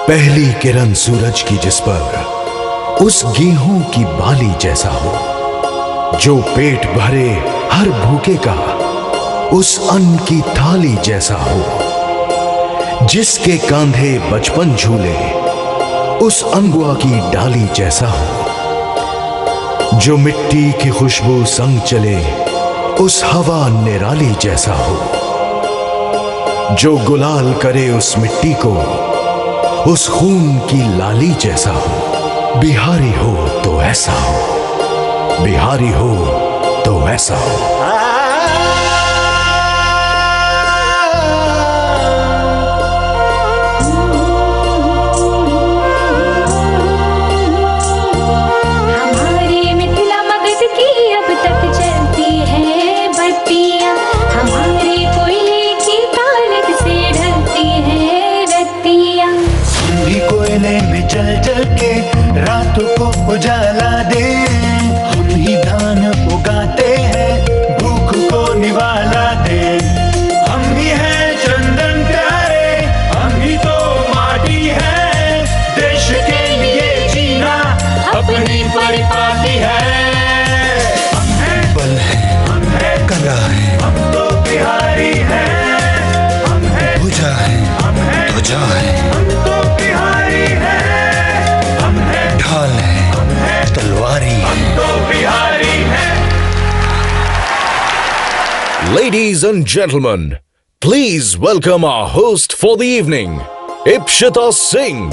पहली किरण सूरज की जिस पर उस गेहूं की बाली जैसा हो, जो पेट भरे हर भूखे का उस अन्न की थाली जैसा हो, जिसके कांधे बचपन झूले उस अनगुआ की डाली जैसा हो, जो मिट्टी की खुशबू संग चले उस हवा निराली जैसा हो, जो गुलाल करे उस मिट्टी को उस खून की लाली जैसा हो। बिहारी हो तो ऐसा हो, बिहारी हो तो ऐसा हो। चल चल के रातों को उजाला दे, हम ही धान उगाते हैं भूख को निवाला दे। हम ही हैं चंदन प्यारे, हम ही तो माटी है, देश के लिए जीना अपनी परिपाटी है। हम हैं बल है, हम हैं कला है, हम तो बिहारी हैं। हम हैं भुजा है, हम हैं ध्वजा है, हम तो बिहारी हैं। ढाल है, तलवारी, हम तो बिहारी हैं। Ladies and gentlemen, please welcome our host for the evening, Ipshita Singh.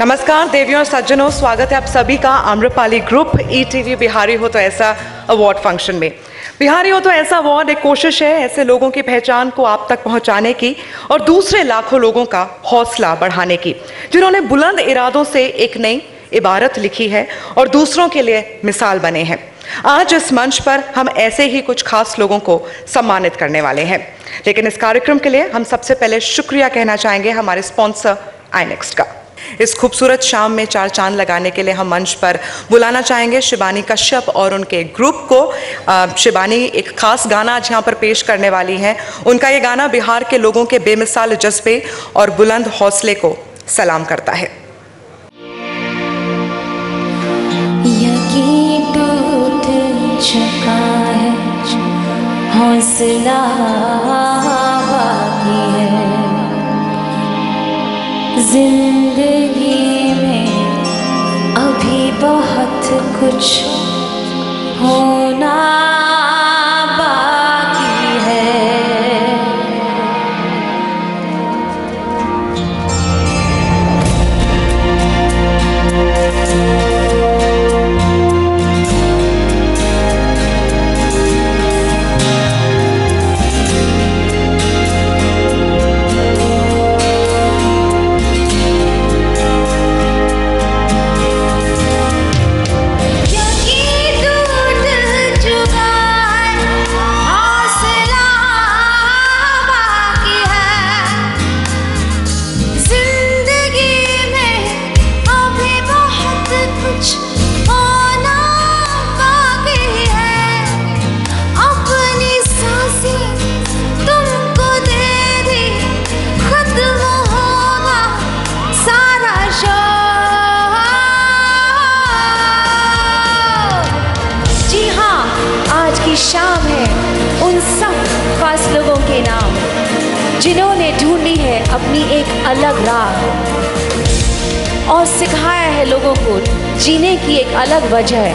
नमस्कार देवियों और सज्जनों, स्वागत है आप सभी का आम्रपाली ग्रुप ईटीवी बिहारी हो तो ऐसा अवार्ड फंक्शन में। बिहारी हो तो ऐसा अवार्ड एक कोशिश है ऐसे लोगों की पहचान को आप तक पहुंचाने की और दूसरे लाखों लोगों का हौसला बढ़ाने की, जिन्होंने बुलंद इरादों से एक नई इबारत लिखी है और दूसरों के लिए मिसाल बने हैं। आज इस मंच पर हम ऐसे ही कुछ खास लोगों को सम्मानित करने वाले हैं, लेकिन इस कार्यक्रम के लिए हम सबसे पहले शुक्रिया कहना चाहेंगे हमारे स्पॉन्सर आईनेक्स्ट का। इस खूबसूरत शाम में चार चांद लगाने के लिए हम मंच पर बुलाना चाहेंगे शिबानी कश्यप और उनके ग्रुप को। शिबानी एक खास गाना आज यहाँ पर पेश करने वाली हैं। उनका ये गाना बिहार के लोगों के बेमिसाल जज्बे और बुलंद हौसले को सलाम करता है। यकीन टूट चुका है, हौसला बाकी है, जिंदगी में अभी बहुत कुछ होना बाकी है। शाम है उन सब खास लोगों के नाम, जिन्होंने ढूंढी है अपनी एक अलग राह और सिखाया है लोगों को जीने की एक अलग वजह।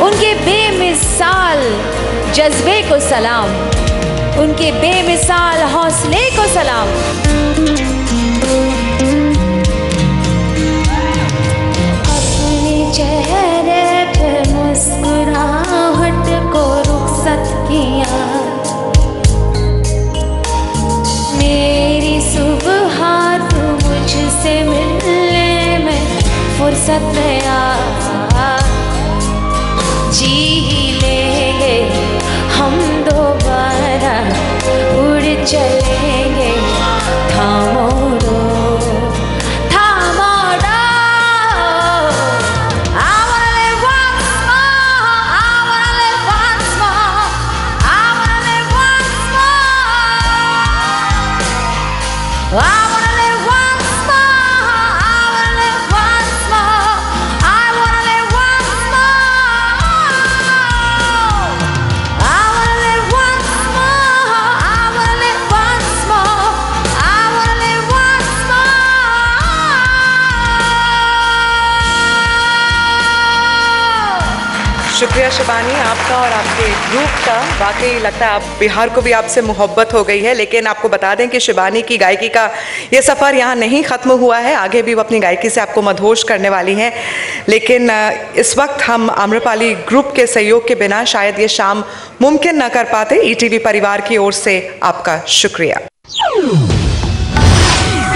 उनके बेमिसाल जज्बे को सलाम, उनके बेमिसाल हौसले को सलाम। अपने चेहरे पे मुस्कुराहट को रुखसत किया, मेरी सुबह तू मुझसे मिलने में फुर्सत में आ। जी ही लेंगे हम दोबारा, उड़ चलेंगे थामो दो, थामो दो। I wanna live once more, I wanna live once more, I wanna live once more, I wanna live once शुक्रिया शिबानी आपका और आपके ग्रुप का। वाकई लगता है आप बिहार को भी आपसे मोहब्बत हो गई है। लेकिन आपको बता दें कि शिबानी की गायकी का ये सफ़र यहाँ नहीं ख़त्म हुआ है, आगे भी वो अपनी गायकी से आपको मदहोश करने वाली हैं। लेकिन इस वक्त हम आम्रपाली ग्रुप के सहयोग के बिना शायद ये शाम मुमकिन न कर पाते। ईटीवी परिवार की ओर से आपका शुक्रिया।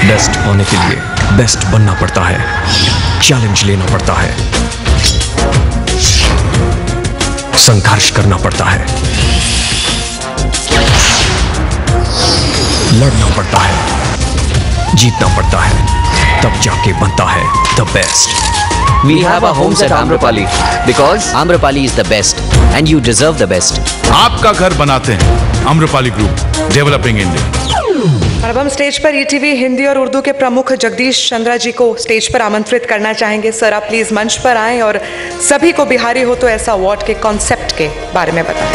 बेस्ट होने के लिए बेस्ट बनना पड़ता है, चैलेंज लेना पड़ता है, संघर्ष करना पड़ता है, लड़ना पड़ता है, जीतना पड़ता है, तब जाके बनता है the best. We have our homes at Amrapali because Amrapali is the best and you deserve the best. आपका घर बनाते हैं आम्रपाली ग्रुप, डेवलपिंग इंडिया। और अब हम स्टेज पर ईटीवी हिंदी और उर्दू के प्रमुख जगदीश चंद्रा जी को स्टेज पर आमंत्रित करना चाहेंगे। सर आप प्लीज मंच पर आएं और सभी को बिहारी हो तो ऐसा अवार्ड के कॉन्सेप्ट के बारे में बताएं।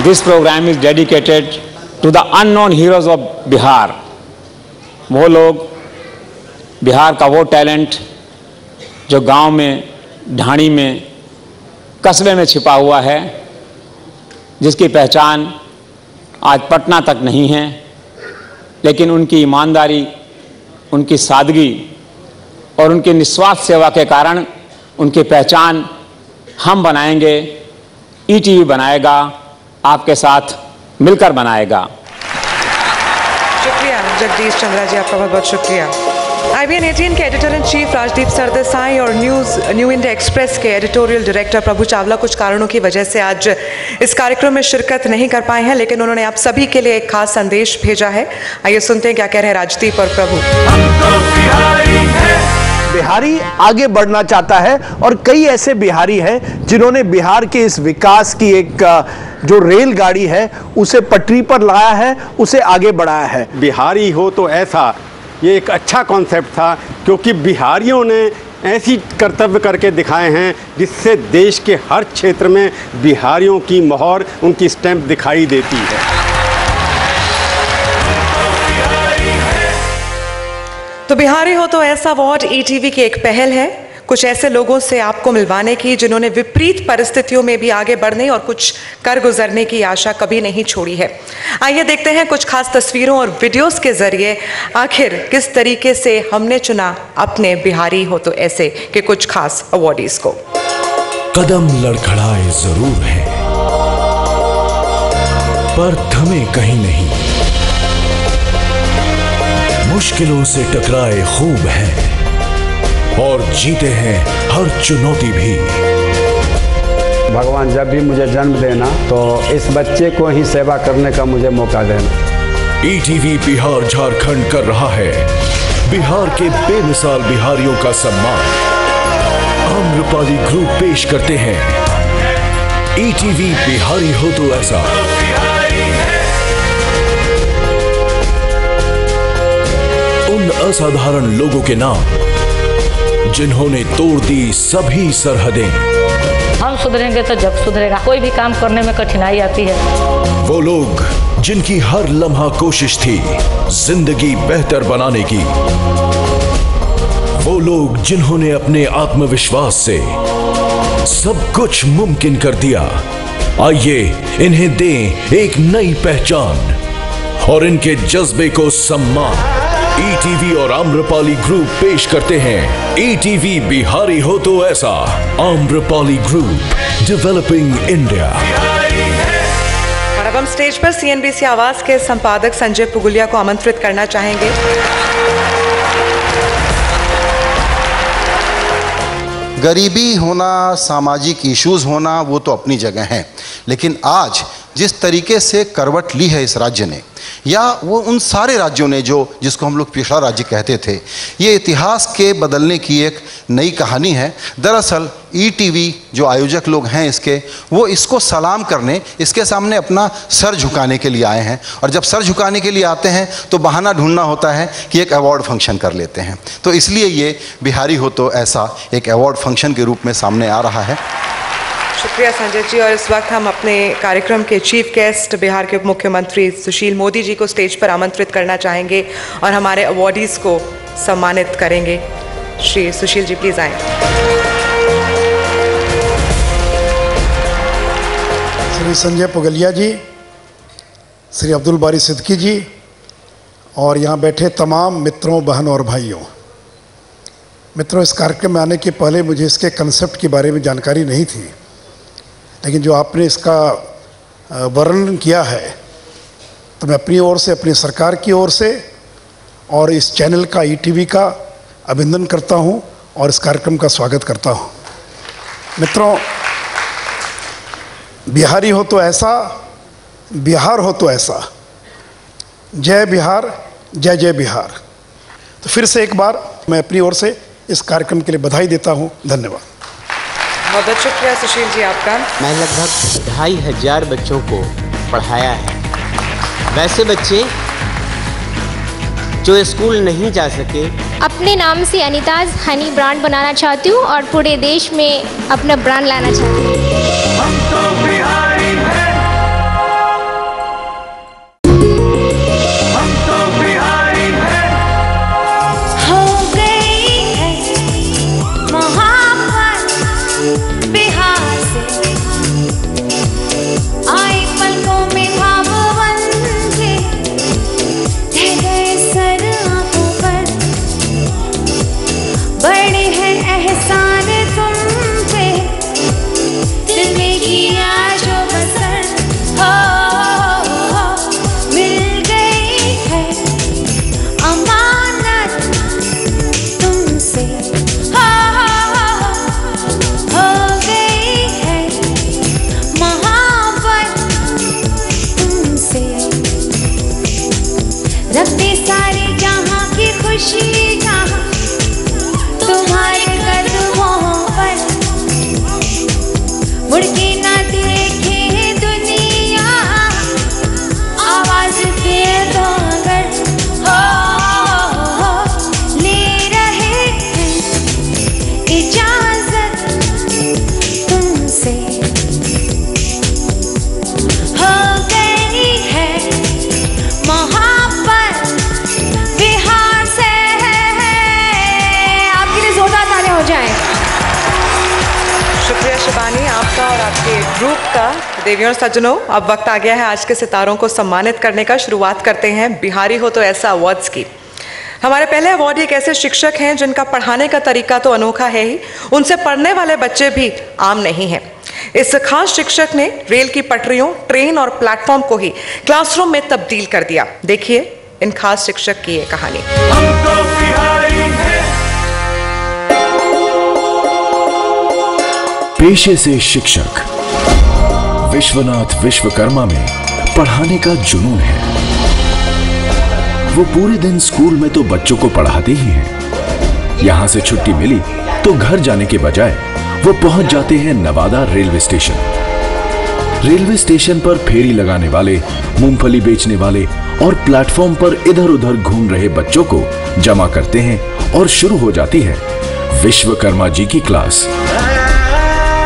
This program is dedicated to the unknown heroes of Bihar. वो लोग, बिहार का वो टैलेंट जो गांव में, ढाणी में, कस्बे में छिपा हुआ है, जिसकी पहचान आज पटना तक नहीं है, लेकिन उनकी ईमानदारी, उनकी सादगी और उनकी निस्वार्थ सेवा के कारण उनकी पहचान हम बनाएंगे, ईटीवी बनाएगा, आपके साथ मिलकर बनाएगा। शुक्रिया जगदीश चंद्रा जी, आपका बहुत बहुत शुक्रिया। IBN 18 के editor in chief Rajdeep Sardesai और न्यू इंडिया एक्सप्रेस के एडिटोरियल डायरेक्टर प्रभु चावला कुछ कारणों की वजह से आज इस कार्यक्रम में शिरकत नहीं कर पाए हैं, लेकिन उन्होंने आप सभी के लिए एक खास संदेश भेजा है। आइए सुनते हैं क्या कह रहे हैं राजदीप और प्रभु। बिहारी आगे बढ़ना चाहता है और कई ऐसे बिहारी हैं जिन्होंने बिहार के इस विकास की एक जो रेलगाड़ी है उसे पटरी पर लाया है, उसे आगे बढ़ाया है। बिहारी हो तो ऐसा, ये एक अच्छा कॉन्सेप्ट था क्योंकि बिहारियों ने ऐसी कर्तव्य करके दिखाए हैं जिससे देश के हर क्षेत्र में बिहारियों की मोहर, उनकी स्टैंप दिखाई देती है। तो बिहारी हो तो ऐसा अवार्ड ईटीवी की एक पहल है, कुछ ऐसे लोगों से आपको मिलवाने की जिन्होंने विपरीत परिस्थितियों में भी आगे बढ़ने और कुछ कर गुजरने की आशा कभी नहीं छोड़ी है। आइए देखते हैं कुछ खास तस्वीरों और वीडियोस के जरिए आखिर किस तरीके से हमने चुना अपने बिहारी हो तो ऐसे के कुछ खास अवार्डीज को। कदम लड़खड़ाए जरूर है पर थमे कहीं नहीं, मुश्किलों से टकराए खूब है और जीते हैं हर चुनौती भी। भगवान जब भी मुझे जन्म देना तो इस बच्चे को ही सेवा करने का मुझे मौका देना। ईटीवी बिहार झारखंड कर रहा है बिहार के बेमिसाल बिहारियों का सम्मान। आम्रपाली ग्रुप पेश करते हैं ईटीवी बिहारी हो तो ऐसा। उन असाधारण लोगों के नाम जिन्होंने तोड़ दी सभी सरहदें। हम सुधरेंगे तो जग सुधरेगा। कोई भी काम करने में कठिनाई आती है। वो लोग जिनकी हर लम्हा कोशिश थी जिंदगी बेहतर बनाने की। वो लोग जिन्होंने अपने आत्मविश्वास से सब कुछ मुमकिन कर दिया। आइए इन्हें दें एक नई पहचान और इनके जज्बे को सम्मान। ईटीवी और आम्रपाली ग्रुप पेश करते हैं ईटीवी बिहारी हो तो ऐसा। Amrapali group, developing India. और अब हम स्टेज पर CNBC आवाज के संपादक संजय पुगुलिया को आमंत्रित करना चाहेंगे। गरीबी होना, सामाजिक इश्यूज होना वो तो अपनी जगह हैं, लेकिन आज जिस तरीके से करवट ली है इस राज्य ने या वो उन सारे राज्यों ने जो जिसको हम लोग पिछड़ा राज्य कहते थे, ये इतिहास के बदलने की एक नई कहानी है। दरअसल ईटीवी जो आयोजक लोग हैं इसके, वो इसको सलाम करने, इसके सामने अपना सर झुकाने के लिए आए हैं। और जब सर झुकाने के लिए आते हैं तो बहाना ढूंढना होता है कि एक अवार्ड फंक्शन कर लेते हैं। तो इसलिए ये बिहारी हो तो ऐसा एक अवार्ड फंक्शन के रूप में सामने आ रहा है। शुक्रिया संजय जी। और इस वक्त हम अपने कार्यक्रम के चीफ गेस्ट बिहार के उप मुख्यमंत्री सुशील मोदी जी को स्टेज पर आमंत्रित करना चाहेंगे और हमारे अवार्डीज़ को सम्मानित करेंगे। श्री सुशील जी प्लीज आए। श्री संजय पुगलिया जी, श्री अब्दुल बारी सिद्दकी जी और यहाँ बैठे तमाम मित्रों, बहन और भाइयों। मित्रों, इस कार्यक्रम में आने के पहले मुझे इसके कंसेप्ट के बारे में जानकारी नहीं थी, लेकिन जो आपने इसका वर्णन किया है तो मैं अपनी ओर से, अपनी सरकार की ओर से और इस चैनल का, ईटीवी का अभिनंदन करता हूं और इस कार्यक्रम का स्वागत करता हूं। मित्रों, बिहारी हो तो ऐसा, बिहार हो तो ऐसा, जय बिहार, जय जय बिहार। तो फिर से एक बार मैं अपनी ओर से इस कार्यक्रम के लिए बधाई देता हूं। धन्यवाद। बहुत बहुत शुक्रिया सुशील जी आपका। मैं लगभग 2500 बच्चों को पढ़ाया है। वैसे बच्चे जो स्कूल नहीं जा सके। अपने नाम से अनीताज हनी ब्रांड बनाना चाहती हूँ और पूरे देश में अपना ब्रांड लाना चाहती हूँ। हम तो बिहारी हैं, हम तो बिहारी हैं। हो गई है मोहब्बत बिहार से, आई पलकों में ख्वाब बनके, ढह गए सर आंखों पर, बड़े हैं एहसान तुम पे, दिल में किया जो बसर। हो मिल गई है अमानत तुमसे। हो गई है मोहब्बत तुमसे, रखते सारे जहां की खुशी जहां तुम्हारे कदमों पर, मुड़ के ना देखे दुनिया आवाज दे दो अगर। हो ले रहे हैं इजाजत तुमसे। हो गई है मोहब्बत बिहार से। आपके लिए जोरदार तालियां हो जाएं। शुक्रिया शिवानी आपका और आपके ग्रुप का। देवियों और सज्जनों, अब वक्त आ गया है आज के सितारों को सम्मानित करने का। शुरुआत करते हैं बिहारी हो तो ऐसा अवार्ड्स की। हमारे पहले अवार्ड एक ऐसे शिक्षक हैं जिनका पढ़ाने का तरीका तो अनोखा है ही, उनसे पढ़ने वाले बच्चे भी आम नहीं हैं। इस खास शिक्षक ने रेल की पटरियों, ट्रेन और प्लेटफॉर्म को ही क्लासरूम में तब्दील कर दिया। देखिए इन खास शिक्षक की ये कहानी। हम तो बिहारी हैं। पेशे से शिक्षक विश्वनाथ विश्वकर्मा में पढ़ाने का जुनून है। वो पूरे दिन स्कूल में तो बच्चों को पढ़ाते ही हैं। यहां से छुट्टी मिली तो घर जाने के बजाय वो पहुंच जाते हैं Nawada railway station. Railway station पर फेरी लगाने वाले, मूंगफली बेचने वाले और प्लेटफॉर्म पर इधर उधर घूम रहे बच्चों को जमा करते हैं और शुरू हो जाती है विश्वकर्मा जी की क्लास।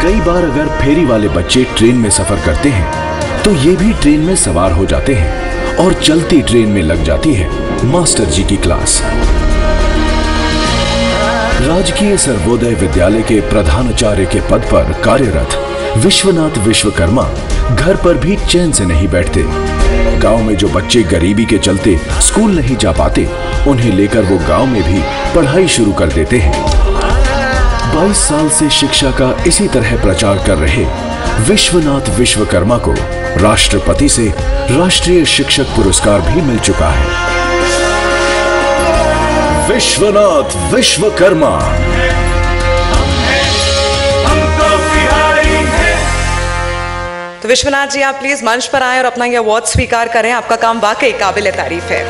कई बार अगर फेरी वाले बच्चे ट्रेन में सफर करते हैं तो ये भी ट्रेन में सवार हो जाते हैं और चलती ट्रेन में लग जाती है मास्टर जी की क्लास। राजकीय सर्वोदय विद्यालय के प्रधानाचार्य के पद पर कार्यरत विश्वनाथ विश्वकर्मा घर पर भी चैन से नहीं बैठते। गांव में जो बच्चे गरीबी के चलते स्कूल नहीं जा पाते, उन्हें लेकर वो गांव में भी पढ़ाई शुरू कर देते हैं। 22 साल से शिक्षा का इसी तरह प्रचार कर रहे विश्वनाथ विश्वकर्मा को राष्ट्रपति से राष्ट्रीय शिक्षक पुरस्कार भी मिल चुका है। विश्वनाथ विश्वकर्मा। तो विश्वनाथ जी आप प्लीज मंच पर आएं और अपना ये अवार्ड स्वीकार करें। आपका काम वाकई काबिल तारीफ है।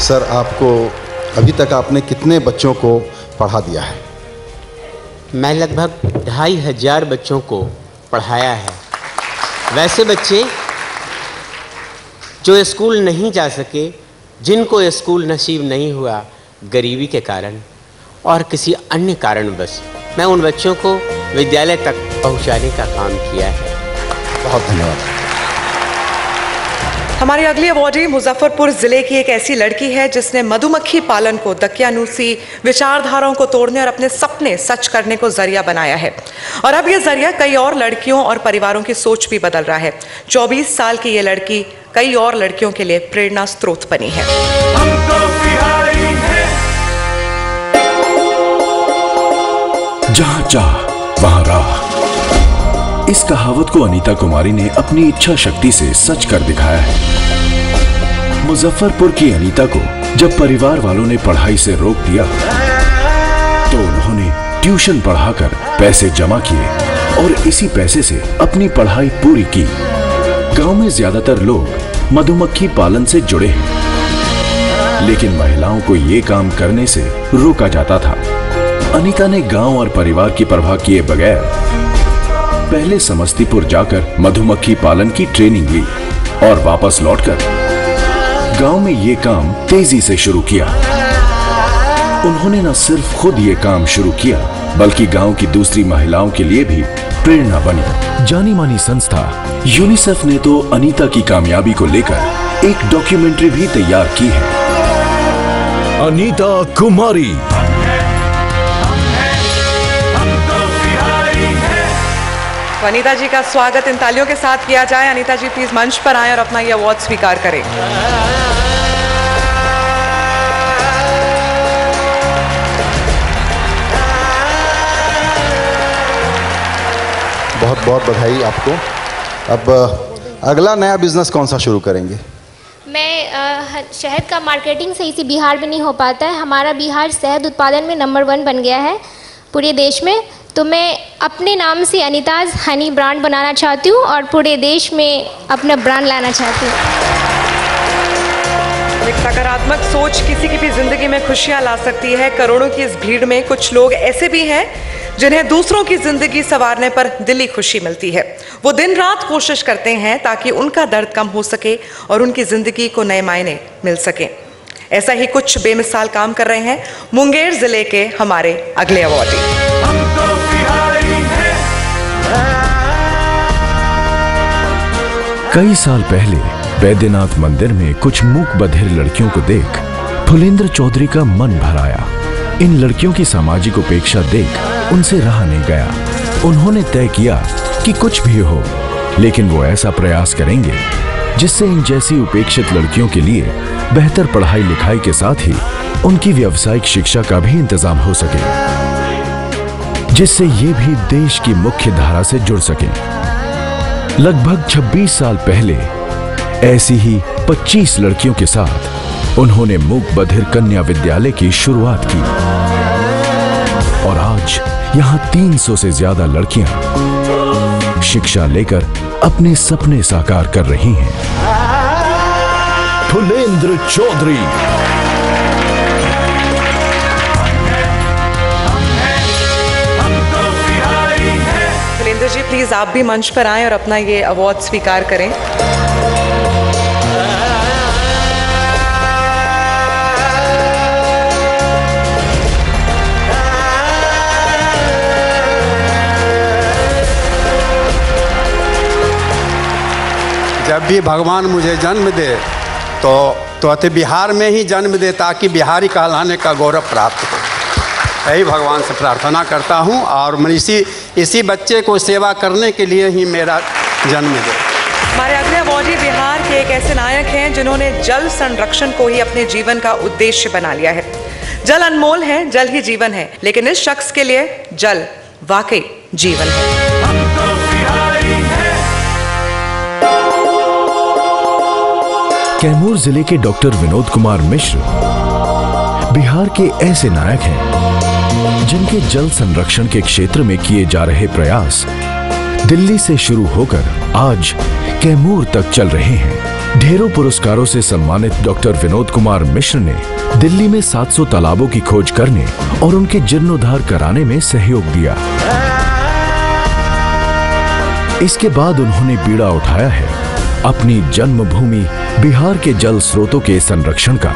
सर, आपको अभी तक आपने कितने बच्चों को पढ़ा दिया है? मैं लगभग 2500 बच्चों को पढ़ाया है। वैसे बच्चे जो स्कूल नहीं जा सके, जिनको स्कूल नसीब नहीं हुआ गरीबी के कारण और किसी अन्य कारणवश, मैं उन बच्चों को विद्यालय तक पहुंचाने का काम किया है। बहुत धन्यवाद। हमारी अगली अवॉर्डी मुजफ्फरपुर जिले की एक ऐसी लड़की है जिसने मधुमक्खी पालन को दकियानूसी विचारधाराओं को तोड़ने और अपने सपने सच करने को जरिया बनाया है। और अब यह जरिया कई और लड़कियों और परिवारों की सोच भी बदल रहा है। 24 साल की ये लड़की कई और लड़कियों के लिए प्रेरणा स्रोत बनी है। जहां चाह वहां राह, इस कहावत को अनीता कुमारी ने अपनी इच्छा शक्ति से सच कर दिखाया है। मुजफ्फरपुर की अनीता को जब परिवार वालों ने पढ़ाई से रोक दिया तो उन्होंने ट्यूशन पढ़ाकर पैसे जमा किए और इसी पैसे से अपनी पढ़ाई पूरी की। गांव में ज्यादातर लोग मधुमक्खी पालन से जुड़े हैं, लेकिन महिलाओं को ये काम करने से रोका जाता था। अनीता ने गांव और परिवार की परवाह किए बगैर पहले समस्तीपुर जाकर मधुमक्खी पालन की ट्रेनिंग ली और वापस लौटकर गांव में ये काम तेजी से शुरू किया। उन्होंने न सिर्फ खुद ये काम शुरू किया बल्कि गांव की दूसरी महिलाओं के लिए भी प्रेरणा बनी। जानी मानी संस्था यूनिसेफ ने तो अनीता की कामयाबी को लेकर एक डॉक्यूमेंट्री भी तैयार की है। अनीता कुमारी। तो अनीता जी का स्वागत इन तालियों के साथ किया जाए। अनीता जी प्लीज मंच पर आएं और अपना ये अवार्ड स्वीकार करें। बहुत बहुत बधाई आपको। अब अगला नया बिजनेस कौन सा शुरू करेंगे? मैं शहद का मार्केटिंग सही से बिहार में नहीं हो पाता है। हमारा बिहार शहद उत्पादन में नंबर 1 बन गया है पूरे देश में। तो मैं अपने नाम से अनीताज हनी ब्रांड बनाना चाहती हूँ और पूरे देश में अपना ब्रांड लाना चाहती हूँ। एक सकारात्मक सोच किसी की भी जिंदगी में खुशियाँ ला सकती है। करोड़ों की इस भीड़ में कुछ लोग ऐसे भी हैं जिन्हें दूसरों की जिंदगी संवारने पर दिली खुशी मिलती है। वो दिन रात कोशिश करते हैं ताकि उनका दर्द कम हो सके और उनकी जिंदगी को नए मायने मिल सके। ऐसा ही कुछ बेमिसाल काम कर रहे हैं मुंगेर जिले के हमारे अगले अवॉर्डी। कई साल पहले बैद्यनाथ मंदिर में कुछ मूक बधिर लड़कियों को देख फुलेंद्र चौधरी का मन भर आया। इन लड़कियों की सामाजिक उपेक्षा देख उनसे रहा नहीं गया। उन्होंने तय किया कि कुछ भी हो लेकिन वो ऐसा प्रयास करेंगे जिससे इन जैसी उपेक्षित लड़कियों के लिए बेहतर पढ़ाई लिखाई के साथ ही उनकी व्यावसायिक शिक्षा का भी इंतजाम हो सके, जिससे ये भी देश की मुख्य धारा से जुड़ सके। लगभग 26 साल पहले ऐसी ही 25 लड़कियों के साथ उन्होंने मूक बधिर कन्या विद्यालय की शुरुआत की और आज यहां 300 से ज्यादा लड़कियां शिक्षा लेकर अपने सपने साकार कर रही हैं। फुलेंद्र चौधरी। फुलेंद्र जी प्लीज आप भी मंच पर आएं और अपना ये अवार्ड स्वीकार करें। जब भी भगवान मुझे जन्म दे तो अति बिहार में ही जन्म दे ताकि बिहारी कहलाने का गौरव प्राप्त हो। यही भगवान से प्रार्थना करता हूँ और मैं इसी बच्चे को सेवा करने के लिए ही मेरा जन्म दे। हमारे अगले अवॉर्डी बिहार के एक ऐसे नायक हैं जिन्होंने जल संरक्षण को ही अपने जीवन का उद्देश्य बना लिया है। जल अनमोल है, जल ही जीवन है, लेकिन इस शख्स के लिए जल वाकई जीवन है। कैमूर जिले के डॉक्टर विनोद कुमार मिश्र बिहार के ऐसे नायक हैं जिनके जल संरक्षण के क्षेत्र में किए जा रहे प्रयास दिल्ली से शुरू होकर आज कैमूर तक चल रहे हैं। ढेरों पुरस्कारों से सम्मानित डॉक्टर विनोद कुमार मिश्र ने दिल्ली में 700 तालाबों की खोज करने और उनके जीर्णोद्धार कराने में सहयोग दिया। इसके बाद उन्होंने बीड़ा उठाया है अपनी जन्मभूमि बिहार के जल स्रोतों के संरक्षण का।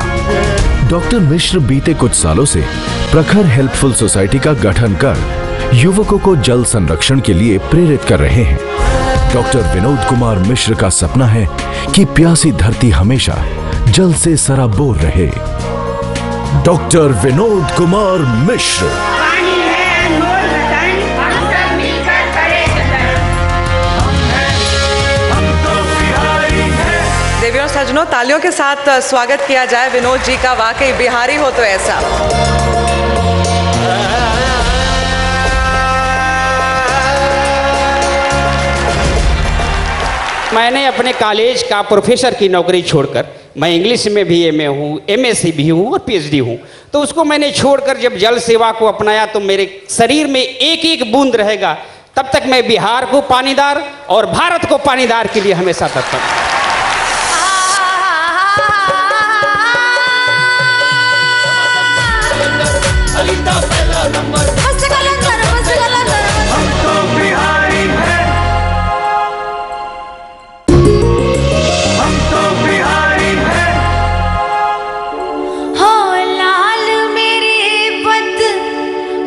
डॉक्टर मिश्र बीते कुछ सालों से प्रखर हेल्पफुल सोसाइटी का गठन कर युवकों को जल संरक्षण के लिए प्रेरित कर रहे हैं। डॉक्टर विनोद कुमार मिश्र का सपना है कि प्यासी धरती हमेशा जल से सराबोर रहे। डॉक्टर विनोद कुमार मिश्र। देवियों सज्जनों, तालियों के साथ स्वागत किया जाए विनोद जी का। वाकई बिहारी हो तो ऐसा। मैंने अपने कॉलेज का प्रोफेसर की नौकरी छोड़कर, मैं इंग्लिश में भी एमए हूँ, एमएससी भी हूँ और पीएचडी हूँ, तो उसको मैंने छोड़कर जब जल सेवा को अपनाया तो मेरे शरीर में एक एक बूंद रहेगा। तब तक मैं बिहार को पानीदार और भारत को पानीदार के लिए हमेशा तत्पर हूँ।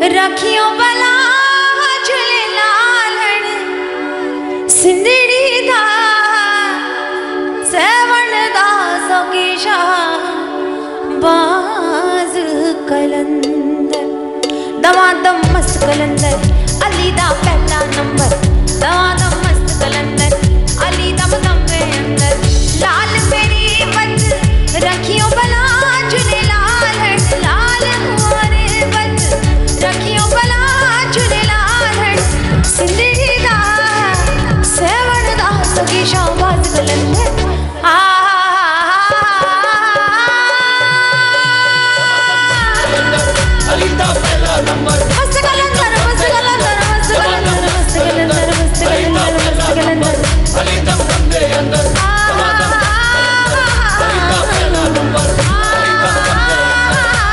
रखियो बला झूले लालण सिंधड़ी दा सेवण दा सोकेशा बाज कलंदर दवादम मस्त कलंदर अली दा पहला नंबर दवादम मस्त कलंदर अली दम दम में अंदर लाल मेरी बत रखियो बला झूले लालण लाल हमारे बत रखियो बला झूले लालण सिंधड़ी दा सेवण दा सोकेशा बाज कलंदर अली दा पहला नंबर मस्त कलंदर मस्त कलंदर मस्त कलंदर मस्त कलंदर मस्त कलंदर मस्त कलंदर अली दम दम दे अंदर अली दा पहला नंबर अली दम दम दे अंदर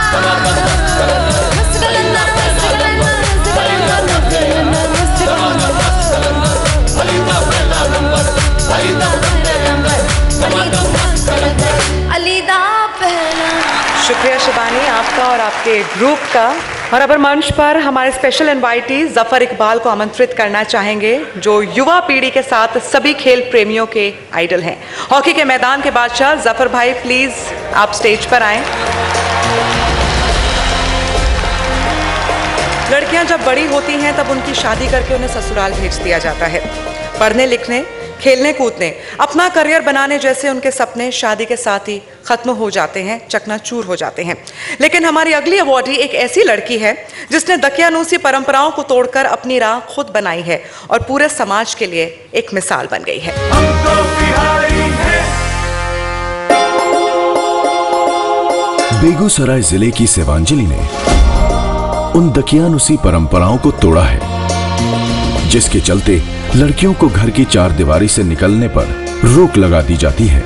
मस्त कलंदर मस्त कलंदर मस्त कलंदर मस्त कलंदर अली दा पहला नंबर अली दम दम दे अंदर अली दम मस्त कलंदर अली दा पहला। शुक्रिया शिबानी आपका और आपके ग्रुप का। और अब मंच पर हमारे स्पेशल इनवाइटी जफर इकबाल को आमंत्रित करना चाहेंगे, जो युवा पीढ़ी के साथ सभी खेल प्रेमियों के आइडल हैं। हॉकी के मैदान के बादशाह जफर भाई, प्लीज आप स्टेज पर आएं। लड़कियां जब बड़ी होती हैं तब उनकी शादी करके उन्हें ससुराल भेज दिया जाता है। पढ़ने लिखने, खेलने कूदने, अपना करियर बनाने जैसे उनके सपने शादी के साथ ही खत्म हो जाते हैं, चकनाचूर हो जाते हैं। लेकिन हमारी अगली अवॉर्डी एक ऐसी लड़की है जिसने दकियानूसी परंपराओं को तोड़कर अपनी राह खुद बनाई है और पूरे समाज के लिए एक मिसाल बन गई है। बेगूसराय जिले की शिवांजलि ने उन दकियानूसी परंपराओं को तोड़ा है जिसके चलते लड़कियों को घर की चार दीवारी से निकलने पर रोक लगा दी जाती है।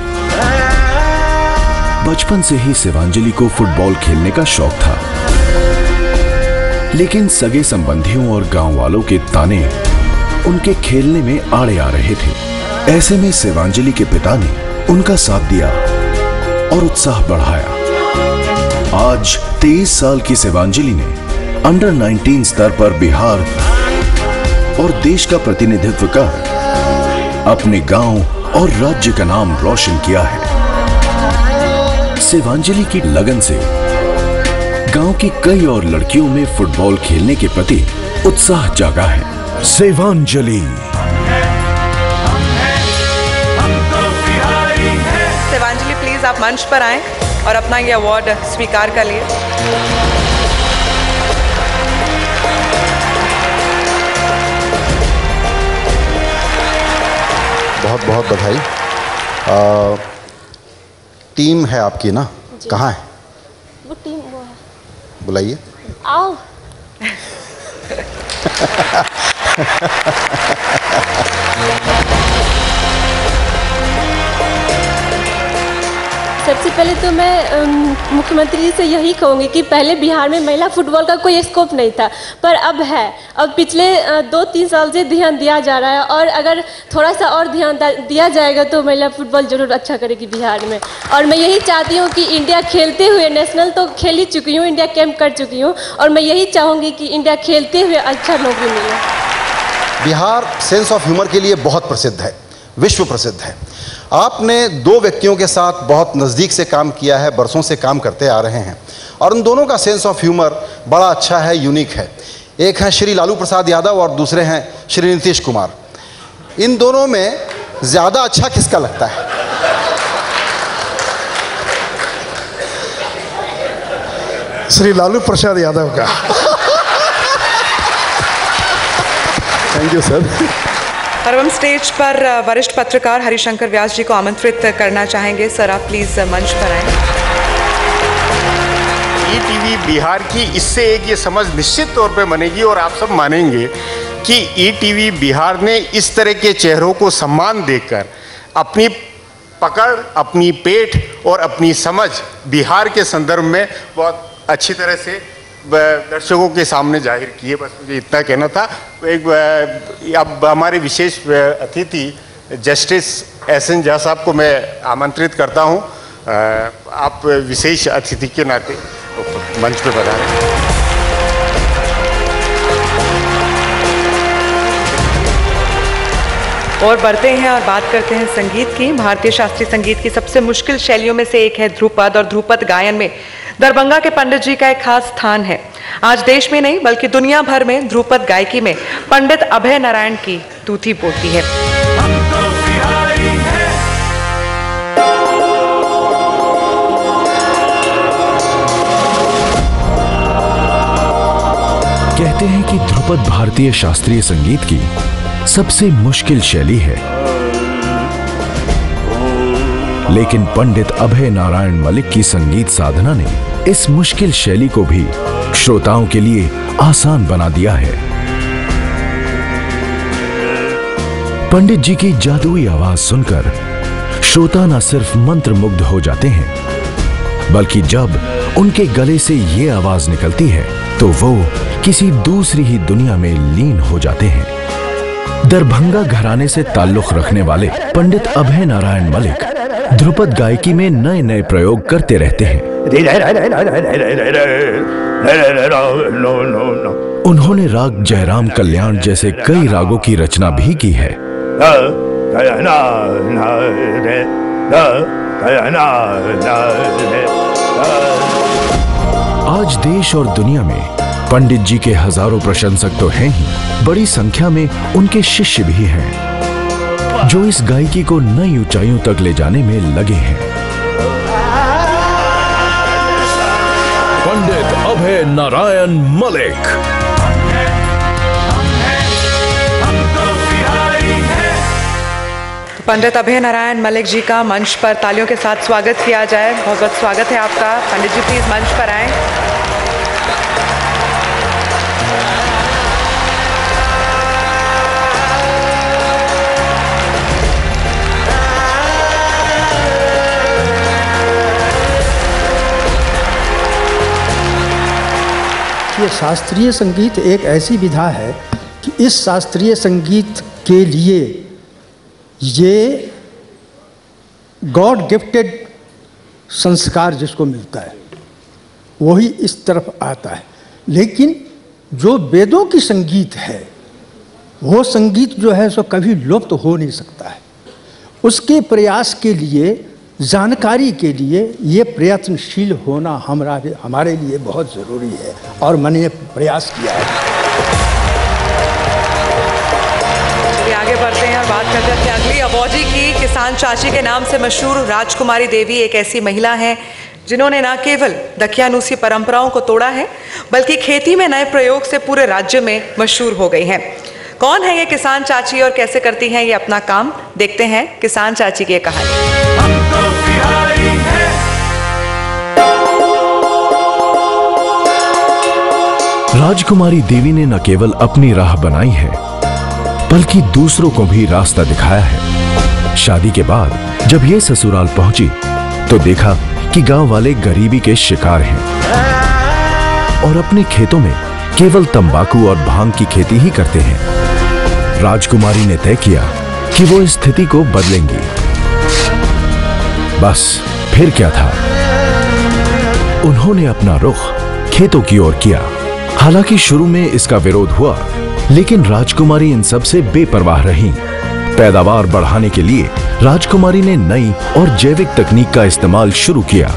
बचपन से ही शिवांजलि को फुटबॉल खेलने का शौक था, लेकिन सगे संबंधियों और गांव वालों के ताने उनके खेलने में आड़े आ रहे थे। ऐसे में शिवांजलि के पिता ने उनका साथ दिया और उत्साह बढ़ाया। आज 23 साल की शिवांजलि ने अंडर 19 स्तर पर बिहार और देश का प्रतिनिधित्व कर अपने गांव और राज्य का नाम रोशन किया है। शिवांजलि की लगन से गांव की कई और लड़कियों में फुटबॉल खेलने के प्रति उत्साह जागा है। शिवांजलि। शिवांजलि प्लीज आप मंच पर आएं और अपना ये अवार्ड स्वीकार कर लिए। बहुत बहुत बधाई। टीम है आपकी ना, कहाँ है? वो टीम वो है। बुलाइए। आओ। सबसे पहले तो मैं मुख्यमंत्री जी से यही कहूँगी कि पहले बिहार में महिला फुटबॉल का कोई स्कोप नहीं था, पर अब है। अब पिछले 2-3 साल से ध्यान दिया जा रहा है, और अगर थोड़ा सा और ध्यान दिया जाएगा तो महिला फुटबॉल जरूर अच्छा करेगी बिहार में। और मैं यही चाहती हूँ कि इंडिया खेलते हुए, नेशनल तो खेल ही चुकी हूँ, इंडिया कैंप कर चुकी हूँ, और मैं यही चाहूँगी कि इंडिया खेलते हुए अच्छा नौकरी मिले। बिहार सेंस ऑफ ह्यूमर के लिए बहुत प्रसिद्ध है, विश्व प्रसिद्ध है। आपने 2 व्यक्तियों के साथ बहुत नज़दीक से काम किया है, बरसों से काम करते आ रहे हैं, और उन दोनों का सेंस ऑफ ह्यूमर बड़ा अच्छा है, यूनिक है। एक हैं श्री लालू प्रसाद यादव और दूसरे हैं श्री नीतीश कुमार। इन दोनों में ज़्यादा अच्छा किसका लगता है? श्री लालू प्रसाद यादव का। Thank you sir. और हम स्टेज पर वरिष्ठ पत्रकार हरिशंकर व्यास जी को आमंत्रित करना चाहेंगे। सर, आप प्लीज मंच पर आएं। ईटीवी बिहार की इससे एक ये समझ निश्चित तौर पे बनेगी, और आप सब मानेंगे कि ईटीवी बिहार ने इस तरह के चेहरों को सम्मान देकर अपनी पकड़, अपनी पेठ और अपनी समझ बिहार के संदर्भ में बहुत अच्छी तरह से दर्शकों के सामने जाहिर किए। बस मुझे इतना कहना था। अब हमारे विशेष अतिथि जस्टिस एसएन झा साहब को मैं आमंत्रित करता हूं। आप विशेष अतिथि के नाते मंच पे पधारें। और बढ़ते हैं और बात करते हैं संगीत की। भारतीय शास्त्रीय संगीत की सबसे मुश्किल शैलियों में से एक है ध्रुपद, और ध्रुपद गायन में दरभंगा के पंडित जी का एक खास स्थान है। आज देश में नहीं बल्कि दुनिया भर में ध्रुपद गायकी में पंडित अभय नारायण की तूती बोलती है। कहते हैं कि ध्रुपद भारतीय शास्त्रीय संगीत की सबसे मुश्किल शैली है, लेकिन पंडित अभय नारायण मलिक की संगीत साधना ने इस मुश्किल शैली को भी श्रोताओं के लिए आसान बना दिया है। पंडित जी की जादुई आवाज सुनकर श्रोता न सिर्फ मंत्रमुग्ध हो जाते हैं, बल्कि जब उनके गले से ये आवाज निकलती है तो वो किसी दूसरी ही दुनिया में लीन हो जाते हैं। दरभंगा घराने से ताल्लुक रखने वाले पंडित अभय नारायण मलिक ध्रुपद गायकी में नए नए प्रयोग करते रहते हैं। उन्होंने राग जयराम कल्याण जैसे कई रागों की रचना भी की है। आज देश और दुनिया में पंडित जी के हजारों प्रशंसक तो हैं ही, बड़ी संख्या में उनके शिष्य भी हैं जो इस गायकी को नई ऊंचाइयों तक ले जाने में लगे हैं। पंडित अभय नारायण मलिक। पंडित अभय नारायण मलिक जी का मंच पर तालियों के साथ स्वागत किया जाए। बहुत बहुत स्वागत है आपका। पंडित जी प्लीज मंच पर आएं। ये शास्त्रीय संगीत एक ऐसी विधा है कि इस शास्त्रीय संगीत के लिए ये गॉड गिफ्टेड संस्कार जिसको मिलता है वही इस तरफ आता है। लेकिन जो वेदों की संगीत है वो संगीत जो है सो कभी लुप्त हो नहीं सकता है। उसके प्रयास के लिए, जानकारी के लिए ये प्रयत्नशील होना हमारे लिए बहुत ज़रूरी है और मैंने प्रयास किया है। चलिए आगे बढ़ते हैं और बात करते हैं अगली अवॉर्डी की। किसान चाची के नाम से मशहूर राजकुमारी देवी एक ऐसी महिला हैं जिन्होंने न केवल दकियानूसी परंपराओं को तोड़ा है बल्कि खेती में नए प्रयोग से पूरे राज्य में मशहूर हो गई हैं। कौन है ये किसान चाची और कैसे करती हैं ये अपना काम? देखते हैं किसान चाची की ये कहानी। राजकुमारी देवी ने न केवल अपनी राह बनाई है बल्कि दूसरों को भी रास्ता दिखाया है। शादी के बाद जब ये ससुराल पहुंची तो देखा कि गांव वाले गरीबी के शिकार हैं और अपने खेतों में केवल तंबाकू और भांग की खेती ही करते हैं। राजकुमारी ने तय किया कि वो इस स्थिति को बदलेंगी। बस फिर क्या था, उन्होंने अपना रुख खेतों की ओर किया। हालांकि शुरू में इसका विरोध हुआ, लेकिन राजकुमारी इन सब से बेपरवाह रहीं। पैदावार बढ़ाने के लिए राजकुमारी ने नई और जैविक तकनीक का इस्तेमाल शुरू किया।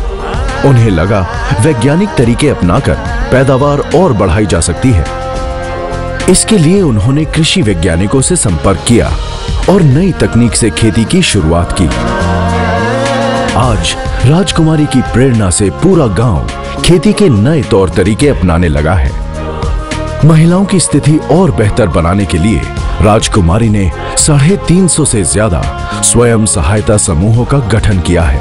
उन्हें लगा वैज्ञानिक तरीके अपनाकर पैदावार और बढ़ाई जा सकती है। इसके लिए उन्होंने कृषि वैज्ञानिकों से संपर्क किया और नई तकनीक से खेती की शुरुआत की। आज राजकुमारी की प्रेरणा से पूरा गांव खेती के नए तौर तरीके अपनाने लगा है। महिलाओं की स्थिति और बेहतर बनाने के लिए राजकुमारी ने 350 से ज्यादा स्वयं सहायता समूहों का गठन किया है।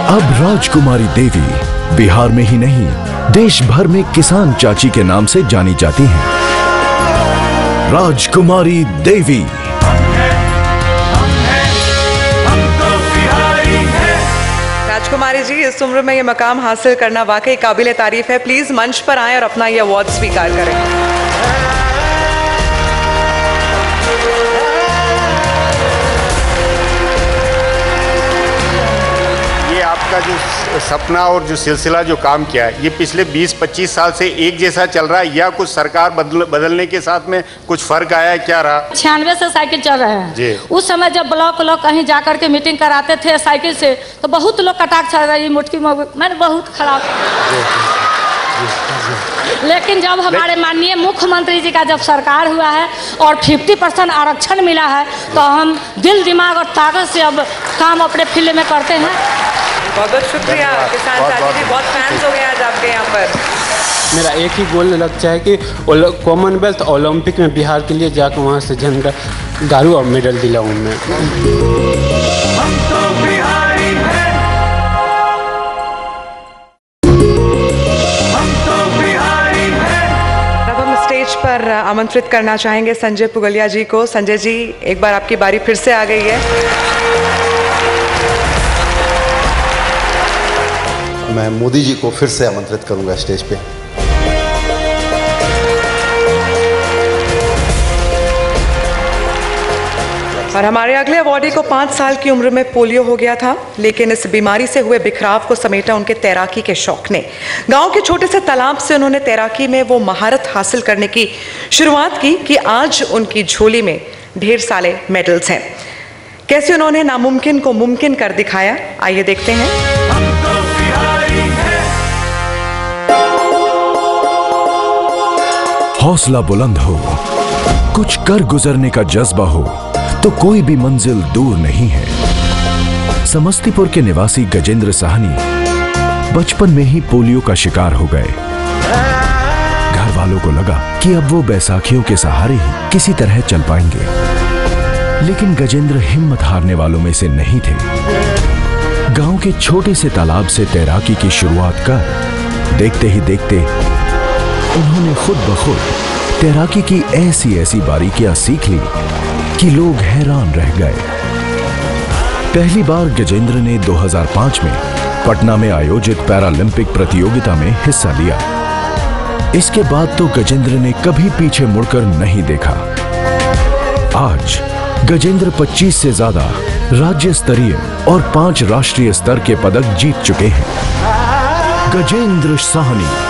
अब राजकुमारी देवी बिहार में ही नहीं, देश भर में किसान चाची के नाम से जानी जाती हैं। राजकुमारी देवी। राजकुमारी जी, इस उम्र में ये मकाम हासिल करना वाकई काबिल तारीफ है। प्लीज मंच पर आएं और अपना ये अवार्ड स्वीकार करें। आपका जो सपना और जो सिलसिला जो काम किया है, ये पिछले 20-25 साल से एक जैसा चल रहा है या कुछ सरकार बदलने के साथ में कुछ फर्क आया है, क्या रहा? 96 से साइकिल चल रहे हैं जी। उस समय जब ब्लॉक कहीं जाकर के मीटिंग कराते थे साइकिल से, तो बहुत लोग कटाक्ष चल रही मुटकी मैंने बहुत खराब। लेकिन जब हमारे माननीय मुख्यमंत्री जी का जब सरकार हुआ है और 50% आरक्षण मिला है, तो हम दिल दिमाग और ताकत से अब काम अपने फील्ड में करते हैं। बहुत बहुत शुक्रिया किसान चाची जी, बहुत फैंस हो गए आज आपके यहाँ पर। मेरा एक ही गोल लक्ष्य है कि कॉमनवेल्थ ओलंपिक में बिहार के लिए जाकर वहाँ से झंडा गाड़ू और मेडल दिलाऊँ मैं। पर आमंत्रित करना चाहेंगे संजय पुगलिया जी को। संजय जी, एक बार आपकी बारी फिर से आ गई है। मैं मोदी जी को फिर से आमंत्रित करूंगा स्टेज पे। और हमारे अगले अवॉर्डी को 5 साल की उम्र में पोलियो हो गया था, लेकिन इस बीमारी से हुए बिखराव को समेटा उनके तैराकी के शौक ने। गांव के छोटे से तालाब से उन्होंने तैराकी में वो महारत हासिल करने की शुरुआत की कि आज उनकी झोली में ढेर सारे मेडल्स हैं। कैसे उन्होंने नामुमकिन को मुमकिन कर दिखाया, आइए देखते हैं। हौसला बुलंद हो, कुछ कर गुजरने का जज्बा हो तो कोई भी मंजिल दूर नहीं है। समस्तीपुर के निवासी गजेंद्र साहनी बचपन में ही पोलियो का शिकार हो गए। घर वालों को लगा कि अब वो बैसाखियों के सहारे ही किसी तरह चल पाएंगे, लेकिन गजेंद्र हिम्मत हारने वालों में से नहीं थे। गांव के छोटे से तालाब से तैराकी की शुरुआत कर देखते ही देखते उन्होंने खुद ब खुद तैराकी की ऐसी बारीकियां सीख ली कि लोग हैरान रह गए। पहली बार गजेंद्र ने 2005 में पटना में आयोजित पैरालंपिक प्रतियोगिता में हिस्सा लिया। इसके बाद तो गजेंद्र ने कभी पीछे मुड़कर नहीं देखा। आज गजेंद्र 25 से ज्यादा राज्य स्तरीय और 5 राष्ट्रीय स्तर के पदक जीत चुके हैं। गजेंद्र साहनी।